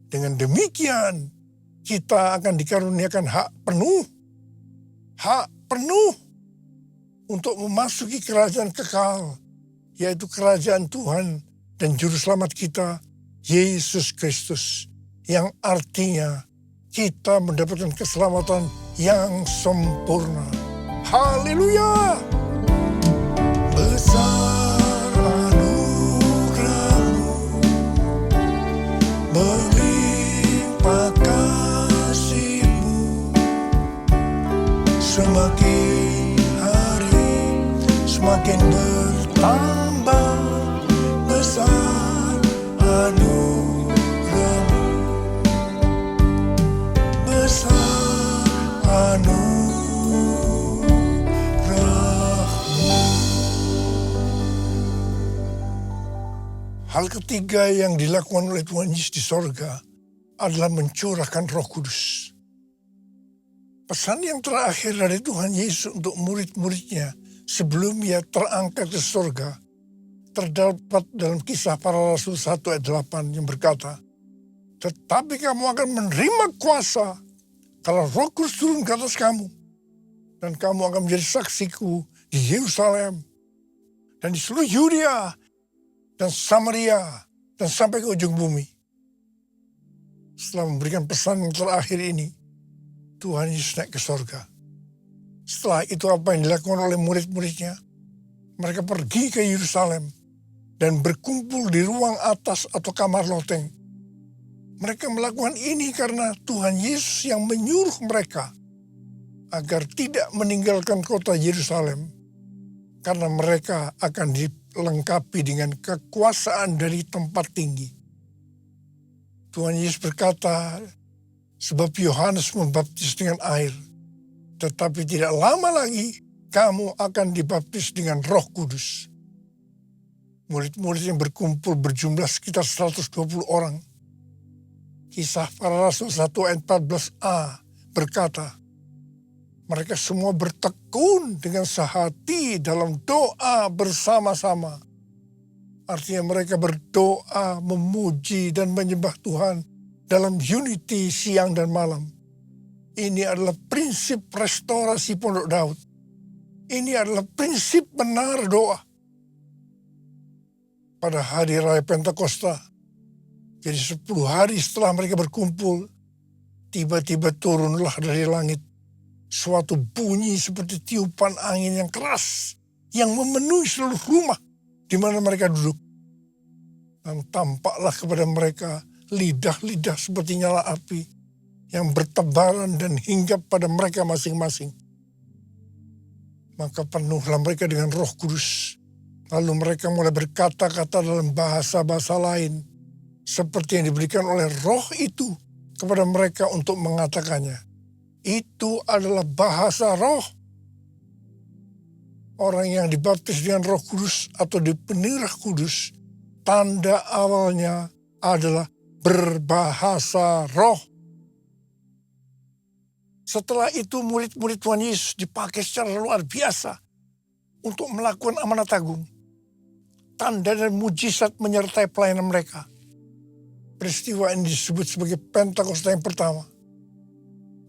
Dengan demikian, kita akan dikaruniakan hak penuh untuk memasuki kerajaan kekal, yaitu kerajaan Tuhan dan Juru Selamat kita, Yesus Kristus, yang artinya kita mendapatkan keselamatan yang sempurna. Haleluya! Besar anugerah-Mu, melimpah kasih-Mu, semakin hari semakin bertambah. Besar anugerah-Mu, besar anugerah-Mu. Hal ketiga yang dilakukan oleh Tuhan Yesus di sorga adalah mencurahkan Roh Kudus. Pesan yang terakhir dari Tuhan Yesus untuk murid-muridnya sebelum ia terangkat ke sorga terdapat dalam Kisah Para Rasul 1 ayat 8 yang berkata, "Tetapi kamu akan menerima kuasa kalau Roh Kudus turun ke atas kamu, dan kamu akan menjadi saksiku di Yerusalem dan di seluruh Yudea dan Samaria dan sampai ke ujung bumi." Setelah memberikan pesan yang terakhir ini, Tuhan Yesus naik ke sorga. Setelah itu apa yang dilakukan oleh murid-muridnya? Mereka pergi ke Yerusalem dan berkumpul di ruang atas atau kamar loteng. Mereka melakukan ini karena Tuhan Yesus yang menyuruh mereka agar tidak meninggalkan kota Yerusalem, karena mereka akan dilengkapi dengan kekuasaan dari tempat tinggi. Tuhan Yesus berkata, sebab Yohanes membaptis dengan air, tetapi tidak lama lagi kamu akan dibaptis dengan Roh Kudus. Murid-murid yang berkumpul berjumlah sekitar 120 orang. Kisah Para Rasul 1 ayat 14a berkata, mereka semua bertekun dengan sehati dalam doa bersama-sama. Artinya mereka berdoa, memuji dan menyembah Tuhan dalam unity siang dan malam. Ini adalah prinsip restorasi Pondok Daud. Ini adalah prinsip benar doa. Pada hari raya Pentakosta, jadi 10 hari setelah mereka berkumpul, tiba-tiba turunlah dari langit suatu bunyi seperti tiupan angin yang keras yang memenuhi seluruh rumah di mana mereka duduk. Dan tampaklah kepada mereka lidah-lidah seperti nyala api yang bertebaran dan hinggap pada mereka masing-masing. Maka penuhlah mereka dengan Roh Kudus. Lalu mereka mulai berkata-kata dalam bahasa-bahasa lain, seperti yang diberikan oleh Roh itu kepada mereka untuk mengatakannya. Itu adalah bahasa Roh. Orang yang dibaptis dengan Roh Kudus atau dipenuhi Roh Kudus, tanda awalnya adalah berbahasa roh. Setelah itu murid-murid Tuhan Yesus dipakai secara luar biasa untuk melakukan amanat agung. Tanda dan mujizat menyertai pelayanan mereka. Peristiwa ini disebut sebagai Pentakosta yang pertama.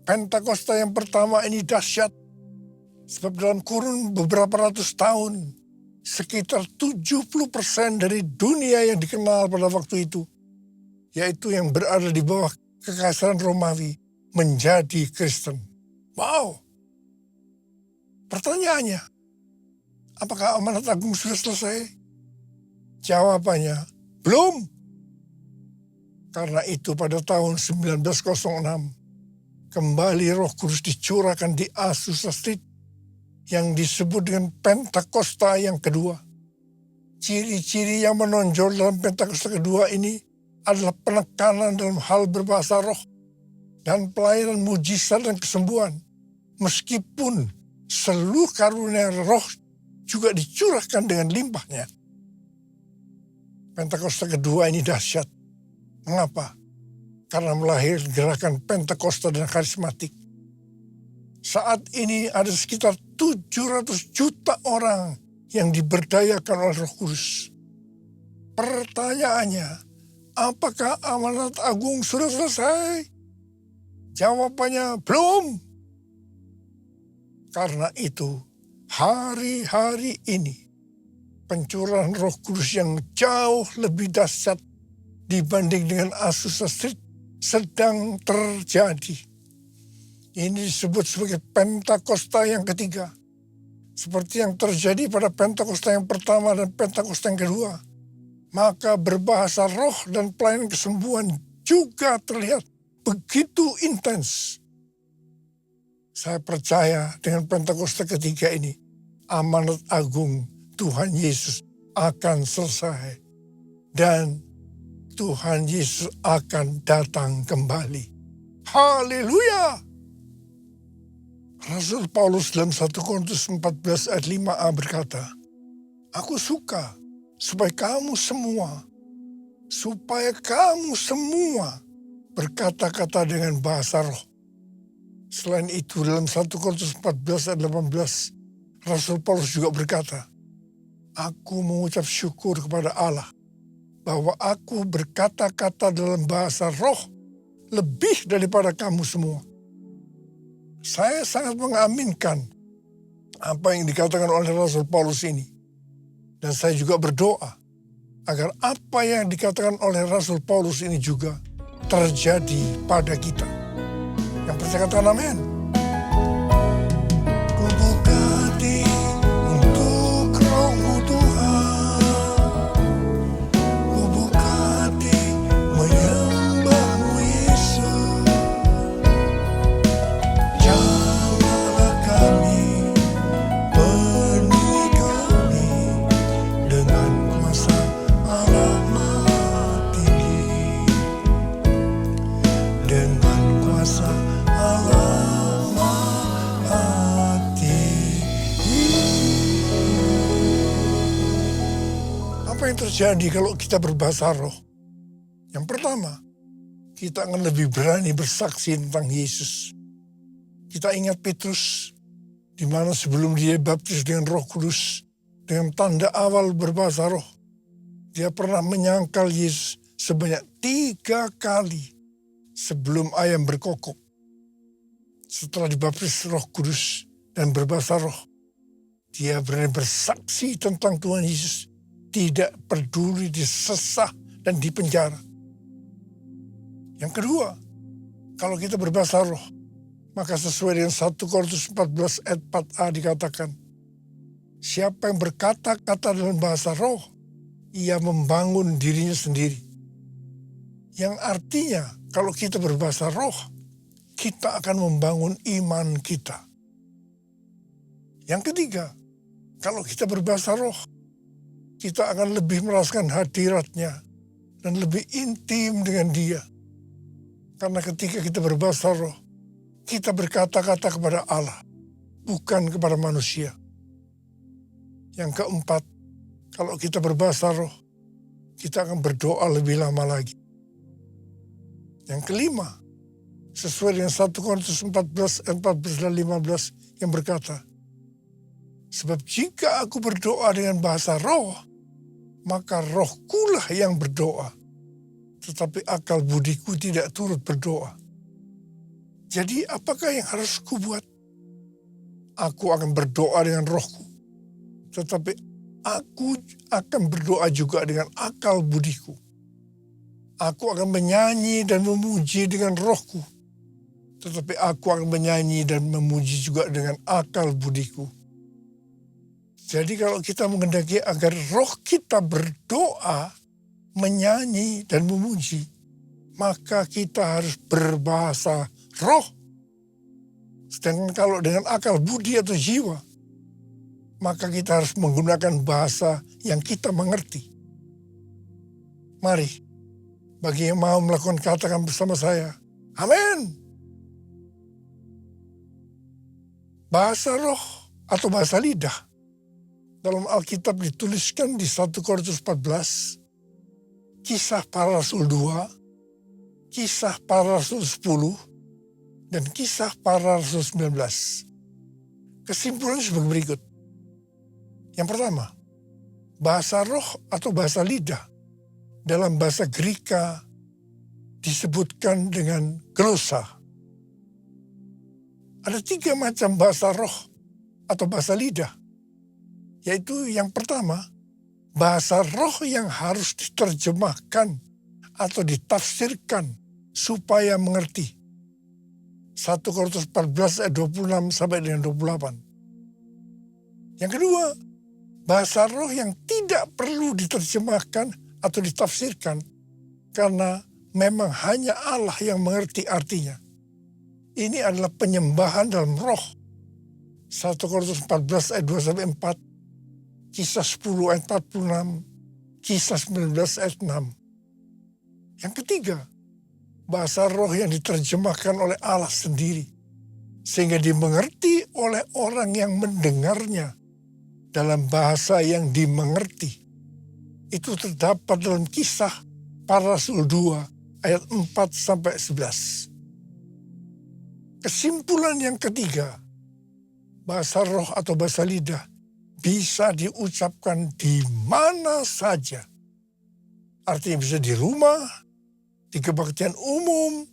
Pentakosta yang pertama ini dahsyat, sebab dalam kurun beberapa ratus tahun, sekitar 70% dari dunia yang dikenal pada waktu itu, yaitu yang berada di bawah kekaisaran Romawi, menjadi Kristen. Wow! Pertanyaannya, apakah amanat agung sudah selesai? Jawabannya, belum. Karena itu pada tahun 1906, kembali Roh Kudus dicurahkan di Azusa Street, yang disebut dengan Pentakosta yang kedua. Ciri-ciri yang menonjol dalam Pentakosta kedua ini adalah penekanan dalam hal berbahasa roh dan pelayanan mujizat dan kesembuhan. Meskipun seluruh karunia roh juga dicurahkan dengan limpahnya. Pentakosta kedua ini dahsyat. Mengapa? Karena melahirkan gerakan Pentakosta dan karismatik. Saat ini ada sekitar 700 juta orang yang diberdayakan oleh Roh Kudus. Pertanyaannya, apakah amanat agung sudah selesai? Jawabannya belum. Karena itu, hari-hari ini pencurahan Roh Kudus yang jauh lebih dahsyat dibanding dengan Azusa Street sedang terjadi. Ini disebut sebagai Pentakosta yang ketiga. Seperti yang terjadi pada Pentakosta yang pertama dan Pentakosta yang kedua. Maka berbahasa roh dan pelayanan kesembuhan juga terlihat begitu intens. Saya percaya dengan Pentakosta ketiga ini, amanat agung Tuhan Yesus akan selesai. Dan Tuhan Yesus akan datang kembali. Haleluya! Rasul Paulus dalam 1 Korintus 14 ayat 5a berkata, aku suka supaya kamu semua berkata-kata dengan bahasa roh. Selain itu dalam 1 Korintus 14 ayat 18, Rasul Paulus juga berkata, aku mengucap syukur kepada Allah bahwa aku berkata-kata dalam bahasa roh lebih daripada kamu semua. Saya sangat mengaminkan apa yang dikatakan oleh Rasul Paulus ini. Dan saya juga berdoa agar apa yang dikatakan oleh Rasul Paulus ini juga terjadi pada kita. Yang percaya katakan amin. Ku buka hati untuk Roh-Mu Tuhan. Ku buka hati menyembah-Mu Yesus. Jamalah kami, penuhi kami dengan kuasa Allah Maha Tinggi. Dengan kuasa Allah Maha Tinggi. Apa yang terjadi kalau kita berbahasa roh? Yang pertama, kita akan lebih berani bersaksi tentang Yesus. Kita ingat Petrus, di mana sebelum dia baptis dengan Roh Kudus, dengan tanda awal berbahasa roh, dia pernah menyangkal Yesus sebanyak 3 kali sebelum ayam berkokok. Setelah dibaptis Roh Kudus dan berbahasa roh, dia berani bersaksi tentang Tuhan Yesus, tidak peduli disesah dan dipenjara. Yang kedua, kalau kita berbahasa roh, maka sesuai dengan 1 Korintus 14 ayat 4a dikatakan, siapa yang berkata-kata dalam bahasa roh, ia membangun dirinya sendiri. Yang artinya, kalau kita berbahasa roh, kita akan membangun iman kita. Yang ketiga, kalau kita berbahasa roh, kita akan lebih merasakan hadiratnya dan lebih intim dengan dia. Karena ketika kita berbahasa roh, kita berkata-kata kepada Allah, bukan kepada manusia. Yang keempat, kalau kita berbahasa roh, kita akan berdoa lebih lama lagi. Yang kelima, sesuai dengan 1 Korintus 14 ayat 14 dan 15 yang berkata, sebab jika aku berdoa dengan bahasa roh, maka rohkulah yang berdoa, tetapi akal budiku tidak turut berdoa. Jadi apakah yang harus kubuat? Aku akan berdoa dengan rohku, tetapi aku akan berdoa juga dengan akal budiku. Aku akan menyanyi dan memuji dengan rohku, tetapi aku akan menyanyi dan memuji juga dengan akal budiku. Jadi kalau kita menghendaki agar roh kita berdoa, menyanyi dan memuji, maka kita harus berbahasa roh. Sedangkan kalau dengan akal budi atau jiwa, maka kita harus menggunakan bahasa yang kita mengerti. Mari, bagi yang mau melakukan katakan bersama saya, amin. Bahasa roh atau bahasa lidah dalam Alkitab dituliskan di 1 Korintus 14, Kisah Para Rasul 2, Kisah Para Rasul 10, dan Kisah Para Rasul 19. Kesimpulannya sebagai berikut. Yang pertama, bahasa roh atau bahasa lidah dalam bahasa Greka disebutkan dengan glosa. Ada 3 macam bahasa roh atau bahasa lidah. Yaitu yang pertama, bahasa roh yang harus diterjemahkan atau ditafsirkan supaya mengerti. 1 Korintus 14 ayat 26 sampai dengan 28. Yang kedua, bahasa roh yang tidak perlu diterjemahkan atau ditafsirkan karena memang hanya Allah yang mengerti artinya. Ini adalah penyembahan dalam roh. 1 Korintus 14 ayat 2 sampai 4, Kisah 10 ayat 46, Kisah 19 ayat 6. Yang ketiga, bahasa roh yang diterjemahkan oleh Allah sendiri sehingga dimengerti oleh orang yang mendengarnya dalam bahasa yang dimengerti. Itu terdapat dalam Kisah Para Rasul 2 ayat 4 sampai 11. Kesimpulan yang ketiga, bahasa roh atau bahasa lidah bisa diucapkan di mana saja. Artinya bisa di rumah, di kebaktian umum,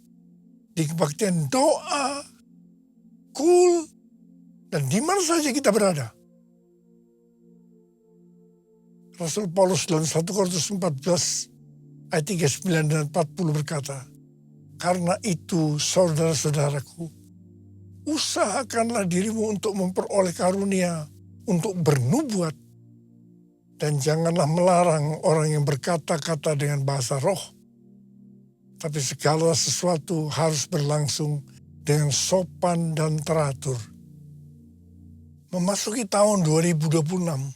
di kebaktian doa, kul, dan di mana saja kita berada. Rasul Paulus dalam 1 Korintus 14 ayat 39 dan 40 berkata, "Karena itu saudara-saudaraku, usahakanlah dirimu untuk memperoleh karunia untuk bernubuat, dan janganlah melarang orang yang berkata-kata dengan bahasa roh. Tapi segala sesuatu harus berlangsung dengan sopan dan teratur." Memasuki tahun 2026,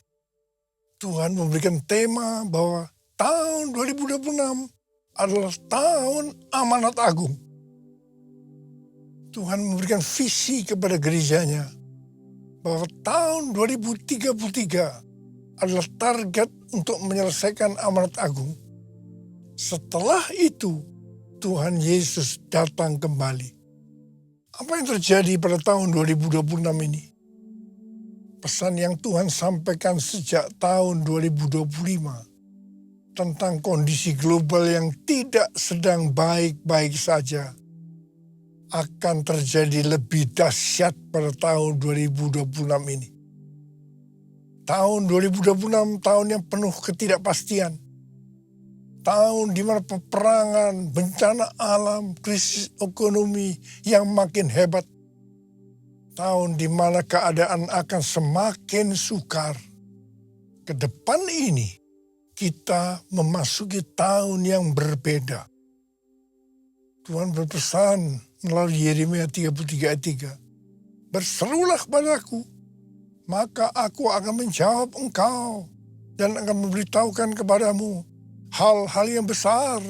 Tuhan memberikan tema bahwa tahun 2026 adalah tahun amanat agung. Tuhan memberikan visi kepada gerejanya bahwa tahun 2033 adalah target untuk menyelesaikan amanat agung. Setelah itu, Tuhan Yesus datang kembali. Apa yang terjadi pada tahun 2026 ini? Pesan yang Tuhan sampaikan sejak tahun 2025 tentang kondisi global yang tidak sedang baik-baik saja akan terjadi lebih dahsyat pada tahun 2026 ini. Tahun 2026 tahun yang penuh ketidakpastian. Tahun di mana peperangan, bencana alam, krisis ekonomi yang makin hebat. Tahun di mana keadaan akan semakin sukar. Ke depan ini kita memasuki tahun yang berbeda. Tuhan berpesan melalui Yeremia 33 ayat 3. "Berserulah kepadaku, maka aku akan menjawab engkau dan akan memberitahukan kepadamu hal-hal yang besar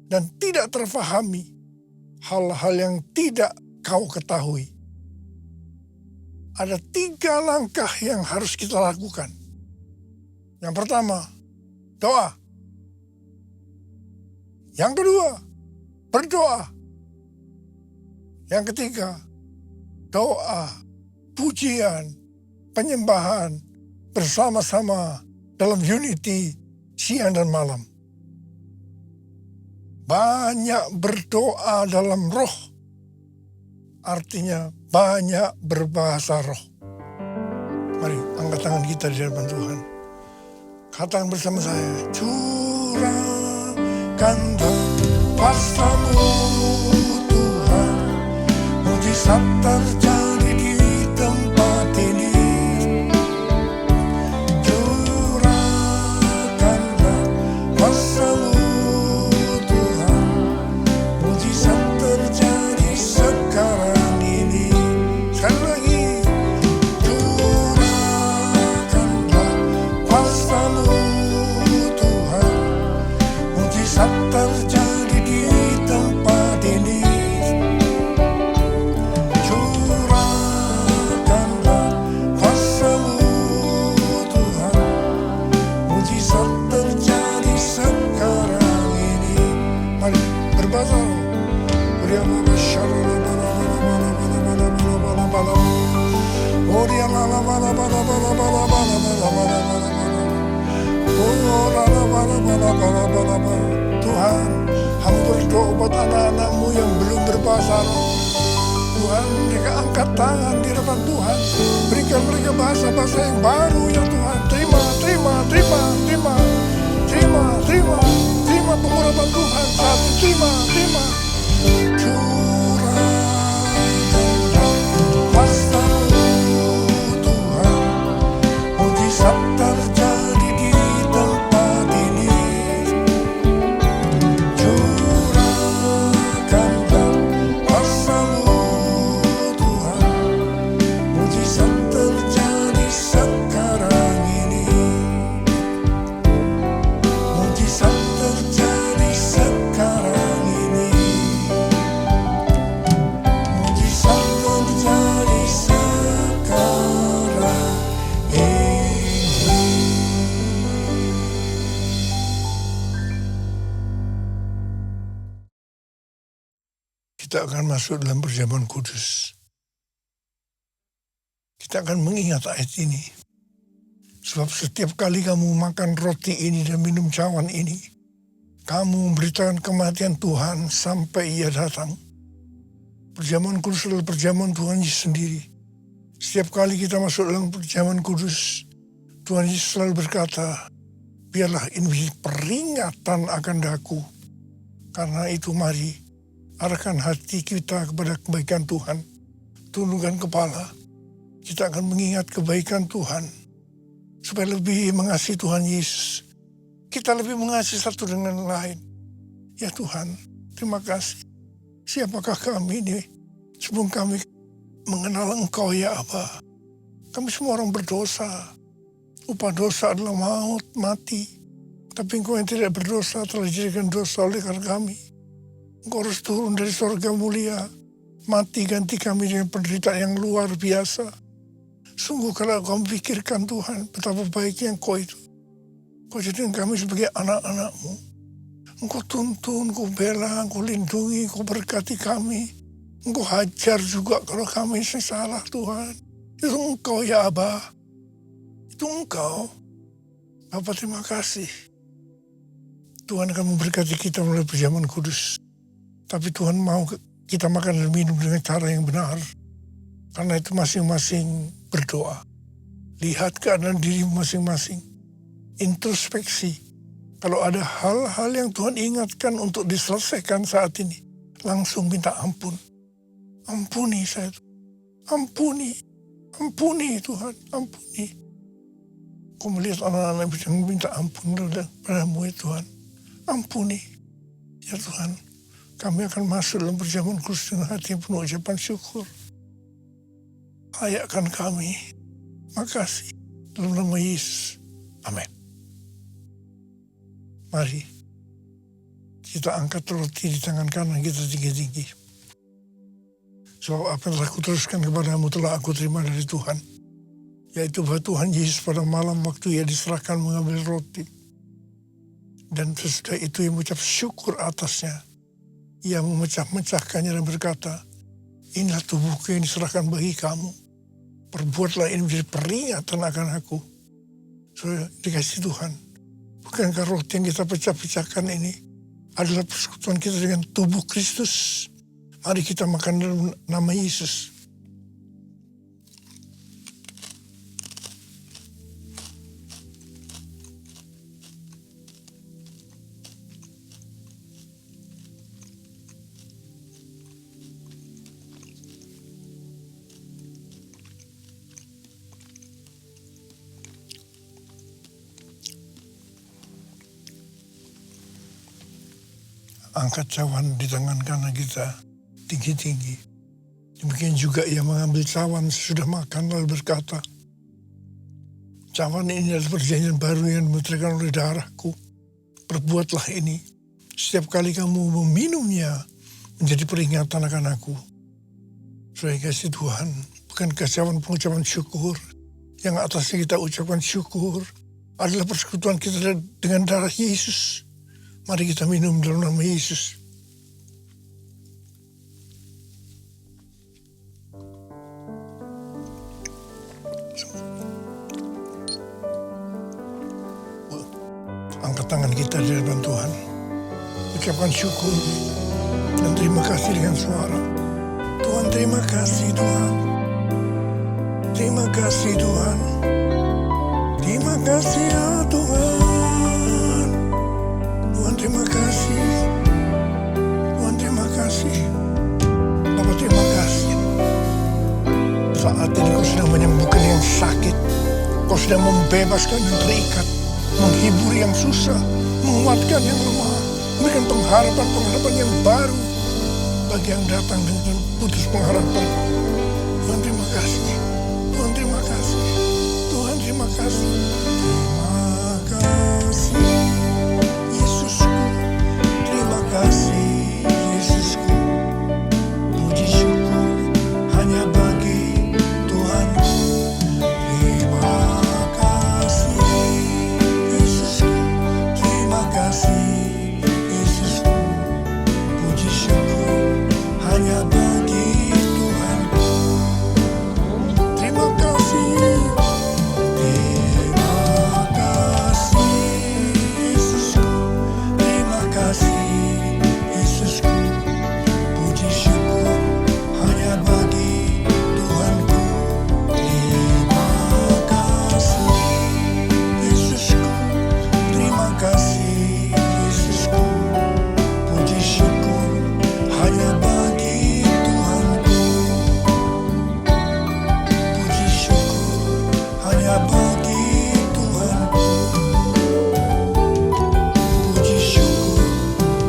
dan tidak terfahami, hal-hal yang tidak kau ketahui." Ada 3 langkah yang harus kita lakukan. Yang pertama, doa. Yang kedua, berdoa. Yang ketiga, doa, pujian, penyembahan bersama-sama dalam unity siang dan malam. Banyak berdoa dalam roh, artinya banyak berbahasa roh. Mari angkat tangan kita di hadapan Tuhan. Katakan bersama saya, curahkanlah kuasa-Mu Tuhan, mujizat terjadi di tempat ini. Curahkanlah kuasa-Mu Tuhan, mujizat terjadi sekarang ini. Sekali lagi, curahkanlah kuasa-Mu Tuhan, mujizat terjadi di tempat ini. Curahkanlah kuasa-Mu Tuhan, mujizat terjadi sekarang ini. Mari berbahasa roh. Oh, rala-bala-bala-bala-bala. Tuhan, hamba berdoa buat anak-anakmu yang belum berbahasa roh. Tuhan, mereka angkat tangan di depan Tuhan. Berikan mereka bahasa-bahasa yang baru ya Tuhan. Terima pengurapan Tuhan saat ini. Terima. Curahkan kuasa-Mu Tuhan. Mujizat terjadi di tempat ini. Curahkan kuasa-Mu Tuhan. Mujizat terjadi sekarang ini. Mujizat terjadi sekarang ini. Mujizat terjadi sekarang ini. Kita akan masuk dalam perjamuan kudus. Kita akan mengingat ayat ini. Sebab setiap kali kamu makan roti ini dan minum cawan ini, kamu memberitakan kematian Tuhan sampai Ia datang. Perjamuan kudus adalah perjamuan Tuhan Yesus sendiri. Setiap kali kita masuk dalam perjamuan kudus, Tuhan Yesus selalu berkata, biarlah ini menjadi peringatan akan daku. Karena itu mari, arahkan hati kita kepada kebaikan Tuhan. Tundukkan kepala, kita akan mengingat kebaikan Tuhan. Supaya lebih mengasihi Tuhan Yesus. Kita lebih mengasihi satu dengan lain. Ya Tuhan, terima kasih. Siapakah kami ini sebelum kami mengenal Engkau ya Aba. Kami semua orang berdosa. Upah dosa adalah maut, mati. Tapi Engkau yang tidak berdosa telah dijadikan dosa oleh karena kami. Engkau harus turun dari surga mulia. Mati ganti kami dengan penderitaan yang luar biasa. Sungguh kalau kau memikirkan Tuhan, betapa baiknya Engkau itu. Kau jadikan kami sebagai anak-anak-Mu. Engkau tuntun, Engkau bela, Engkau lindungi, Engkau berkati kami. Engkau hajar juga kalau kami salah Tuhan. Itu Engkau ya Aba. Itu Engkau. Bapa terima kasih. Tuhan akan memberkati kita melalui perjamuan kudus. Tapi Tuhan mau kita makan dan minum dengan cara yang benar. Karena itu masing-masing berdoa. Lihat keadaan diri masing-masing. Introspeksi. Kalau ada hal-hal yang Tuhan ingatkan untuk diselesaikan saat ini, langsung minta ampun. Ampuni saya. Ampuni Tuhan. Ampuni. Kau melihat anak-anak yang minta ampun padamu ya Tuhan. Ampuni. Ya Tuhan, kami akan masuk dalam perjamuan kudus dengan hati yang penuh ucapan syukur. Layakkan kami. Makasih. Dalam nama Yesus. Amin. Mari kita angkat roti di tangan kanan kita tinggi-tinggi. Sebab apa yang telah kuteruskan kepadamu telah aku terima dari Tuhan. Yaitu bahwa Tuhan Yesus pada malam waktu Ia diserahkan mengambil roti. Dan sesudah itu Ia mengucap syukur atasnya. Ia memecah-mecahkannya dan berkata, inilah tubuhku yang diserahkan bagi kamu. Perbuatlah ini menjadi peringatan akan aku. Saudara dikasih Tuhan. Bukankah roti yang kita pecah-pecahkan ini adalah persekutuan kita dengan tubuh Kristus. Mari kita makan dalam nama Yesus. Angkat cawan di tangan kanan kita tinggi-tinggi. Demikian juga Ia mengambil cawan sesudah makan lalu berkata, cawan ini adalah perjanjian baru yang dimutrakan oleh darahku. Perbuatlah ini setiap kali kamu meminumnya menjadi peringatan akan aku. Saudara kasih Tuhan, bukankah cawan pengucapan syukur yang atasnya kita ucapkan syukur adalah persekutuan kita dengan darah Yesus. Mari kita minum dalam nama Yesus. tangan kita di hadapan Tuhan. Ucapkan syukur dan terima kasih dengan suara. Tuhan, terima kasih Tuhan. Terima kasih Tuhan. Terima kasih ya Tuhan. Tuhan terima kasih. Tuhan terima kasih. Bapak terima kasih. Saat ini Kau sedang menyembuhkan yang sakit. Kau sedang membebaskan yang terikat. Menghibur yang susah. Menguatkan yang lemah. Memberikan pengharapan yang baru. Bagi yang datang dengan putus pengharapan. Tuhan terima kasih. Tuhan terima kasih. Tuhan terima kasih. Terima kasih Yesusku. Terima kasih Yesusku. Puji syukur hanya bagi Tuhanku. Terima kasih Yesusku. Terima kasih Yesusku. Puji syukur hanya bagi Tuhanku. Terima kasih. Terima kasih Yesusku. Terima kasih Yesusku. Puji syukur hanya bagi Tuhanku. Terima kasih Yesusku. Terima kasih Yesusku. Puji syukur hanya bagi Tuhanku. Puji syukur hanya bagi Tuhanku. Puji syukur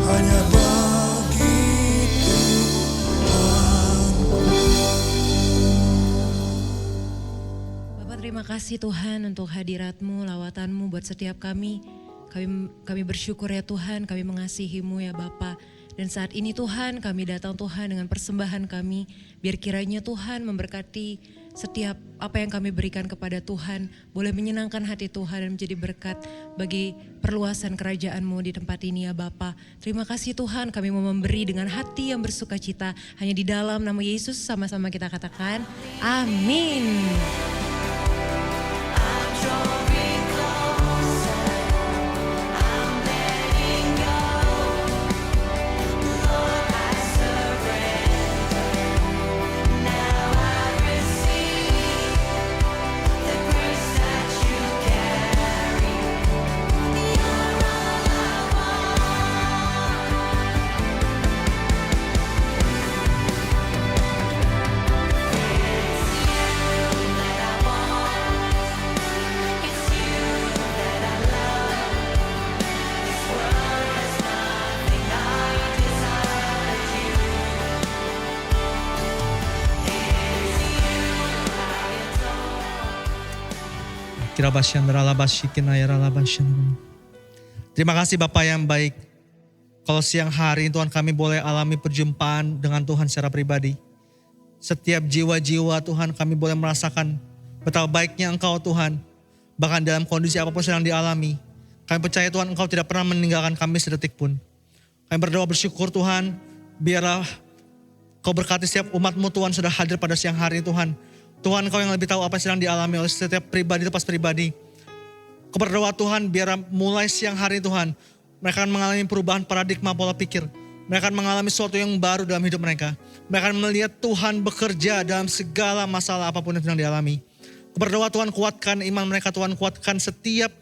hanya bagi Tuhanku. Bapak terima kasih Tuhan untuk hadirat-Mu, lawatan-Mu buat setiap kami. Kami bersyukur ya Tuhan, kami mengasihi-Mu ya Bapa. Dan saat ini Tuhan kami datang Tuhan dengan persembahan kami. Biar kiranya Tuhan memberkati setiap apa yang kami berikan kepada Tuhan. Boleh menyenangkan hati Tuhan dan menjadi berkat bagi perluasan kerajaan-Mu di tempat ini ya Bapa. Terima kasih Tuhan, kami mau memberi dengan hati yang bersuka cita. Hanya di dalam nama Yesus sama-sama kita katakan amin. Terima kasih Bapak yang baik. Kalau siang hari Tuhan kami boleh alami perjumpaan dengan Tuhan secara pribadi. Setiap jiwa-jiwa Tuhan kami boleh merasakan betapa baiknya Engkau Tuhan. Bahkan dalam kondisi apapun sedang dialami. Kami percaya Tuhan Engkau tidak pernah meninggalkan kami sedetik pun. Kami berdoa bersyukur Tuhan. Biarlah Kau berkati setiap umat-Mu Tuhan sudah hadir pada siang hari Tuhan. Tuhan Engkau yang lebih tahu apa yang sedang dialami oleh setiap pribadi lepas pribadi. Kau berdoa Tuhan biar mulai siang hari Tuhan. Mereka akan mengalami perubahan paradigma pola pikir. Mereka akan mengalami sesuatu yang baru dalam hidup mereka. Mereka akan melihat Tuhan bekerja dalam segala masalah apapun yang sedang dialami. Kau berdoa Tuhan kuatkan iman mereka Tuhan. Kuatkan setiap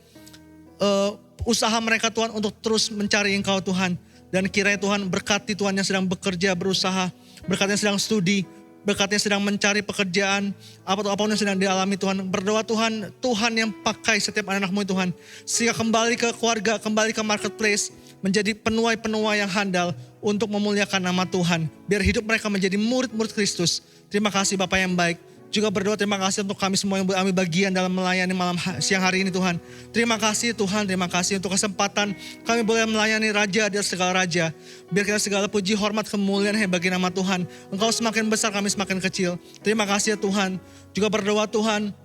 usaha mereka Tuhan untuk terus mencari Engkau Tuhan. Dan kiranya Tuhan berkati Tuhan yang sedang bekerja, berusaha. Berkati yang sedang studi. Berkatnya sedang mencari pekerjaan, apapun yang sedang dialami Tuhan. Berdoa Tuhan, Tuhan yang pakai setiap anak-anak-Mu Tuhan. Sehingga kembali ke keluarga, kembali ke marketplace, menjadi penuai-penuai yang handal untuk memuliakan nama Tuhan. Biar hidup mereka menjadi murid-murid Kristus. Terima kasih Bapak yang baik. Juga berdoa terima kasih untuk kami semua yang mengambil bagian dalam melayani siang hari ini Tuhan. Terima kasih Tuhan, terima kasih untuk kesempatan kami boleh melayani Raja dan segala Raja. Biar kita segala puji, hormat, kemuliaan hanya bagi nama Tuhan. Engkau semakin besar, kami semakin kecil. Terima kasih ya Tuhan. Juga berdoa Tuhan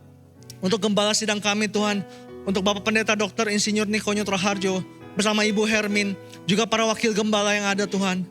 untuk gembala sidang kami Tuhan. Untuk Bapak Pendeta Dr. Insinyur Nikonyo Traharjo bersama Ibu Hermin. Juga para wakil gembala yang ada Tuhan.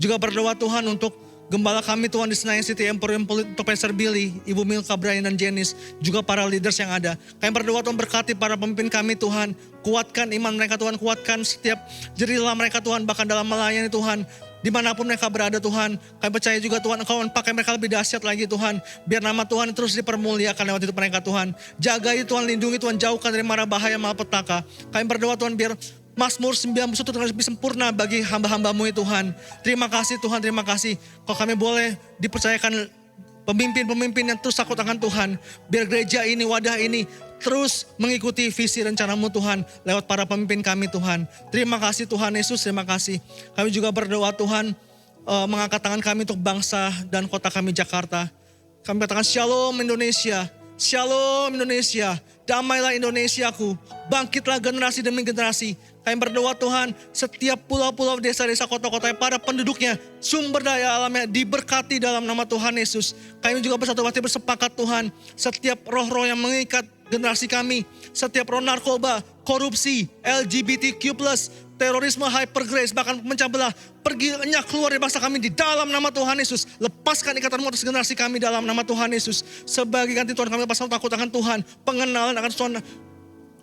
Juga berdoa Tuhan untuk Gembala kami Tuhan di Senayan City Emporium untuk Pastor Billy, Ibu Milka, Brian dan Janice, juga para leaders yang ada. Kami berdoa Tuhan berkati para pemimpin kami Tuhan, kuatkan iman mereka Tuhan, kuatkan setiap jerilah mereka Tuhan, bahkan dalam melayani Tuhan, dimanapun mereka berada Tuhan. Kami percaya juga Tuhan Engkau pakai mereka lebih dahsyat lagi Tuhan, biar nama Tuhan terus dipermuliakan lewat hidup mereka Tuhan. Jagai Tuhan, lindungi Tuhan, jauhkan dari mara bahaya malapetaka. Kami berdoa Tuhan biar Mazmur 91 Tuhan lebih sempurna bagi hamba-hambamu ya Tuhan. Terima kasih Tuhan, terima kasih. Kalau kami boleh dipercayakan pemimpin-pemimpin yang terus takut akan Tuhan. Biar gereja ini, wadah ini terus mengikuti visi rencanamu Tuhan. Lewat para pemimpin kami Tuhan. Terima kasih Tuhan Yesus, terima kasih. Kami juga berdoa Tuhan mengangkat tangan kami untuk bangsa dan kota kami Jakarta. Kami katakan Shalom Indonesia. Shalom Indonesia. Damailah Indonesiaku. Bangkitlah generasi demi generasi. Kami berdoa Tuhan, setiap pulau-pulau, desa-desa, kota-kota, para penduduknya, sumber daya alamnya diberkati dalam nama Tuhan Yesus. Kami juga bersatu hati bersepakat Tuhan, setiap roh-roh yang mengikat generasi kami, setiap roh narkoba, korupsi, LGBTQ+, terorisme, hypergrace, bahkan pemecah belah, perginya keluar dari bangsa kami di dalam nama Tuhan Yesus. Lepaskan ikatanmu atas generasi kami dalam nama Tuhan Yesus. Sebagai ganti Tuhan kami lepaskan takut akan Tuhan, pengenalan akan Tuhan,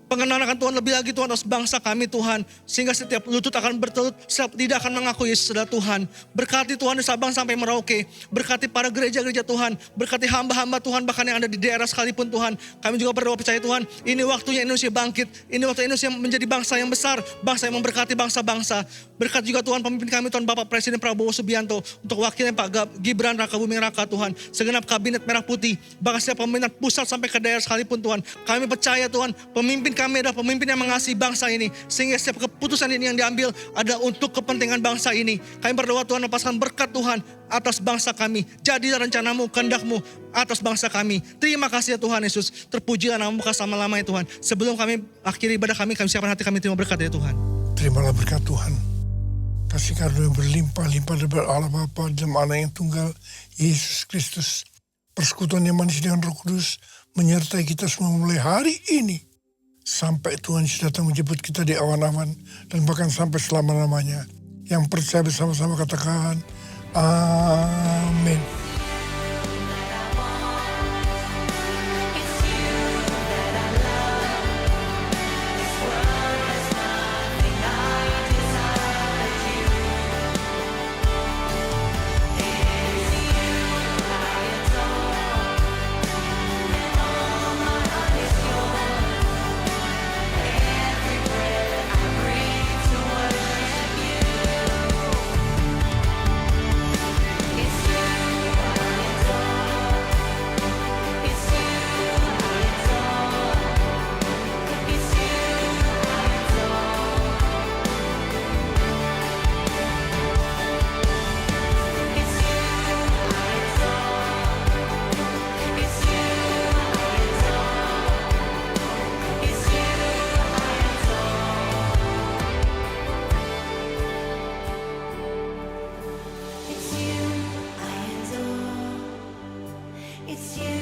pengenalan akan Tuhan lebih lagi Tuhan atas bangsa kami Tuhan. Sehingga setiap lutut akan bertelut, tidak akan mengaku Yesus adalah Tuhan. Berkati Tuhan di Sabang sampai Merauke. Berkati para gereja-gereja Tuhan. Berkati hamba-hamba Tuhan bahkan yang ada di daerah sekalipun Tuhan. Kami juga berdoa percaya Tuhan, ini waktunya Indonesia bangkit. Ini waktu Indonesia menjadi bangsa yang besar. Bangsa yang memberkati bangsa-bangsa. Berkat juga Tuhan pemimpin kami Tuhan Bapak Presiden Prabowo Subianto. Untuk wakilnya Pak Gibran Raka Buming Raka Tuhan. Segenap kabinet merah putih. Bahkan setiap pemerintahan pusat sampai ke daerah sekalipun Tuhan. Kami percaya Tuhan pemimpin kami adalah pemimpin yang mengasihi bangsa ini. Sehingga setiap keputusan ini yang diambil ada untuk kepentingan bangsa ini. Kami berdoa Tuhan lepaskan berkat Tuhan atas bangsa kami. Jadilah rencanamu, kehendakmu atas bangsa kami. Terima kasih ya Tuhan Yesus. Terpujilah namamu selama-lamanya Tuhan. Sebelum kami akhiri ibadah kami siapkan hati kami terima berkat ya Tuhan. Terimalah berkat Tuhan. Kasih karunia yang berlimpah-limpah dari Allah Bapa dan Anak yang tunggal, Yesus Kristus. Persekutuan yang manis dengan Roh Kudus menyertai kita semua mulai hari ini. Sampai Tuhan Yesus datang menjemput kita di awan-awan dan bahkan sampai selama-lamanya. Yang percaya bersama-sama katakan, amin. It's you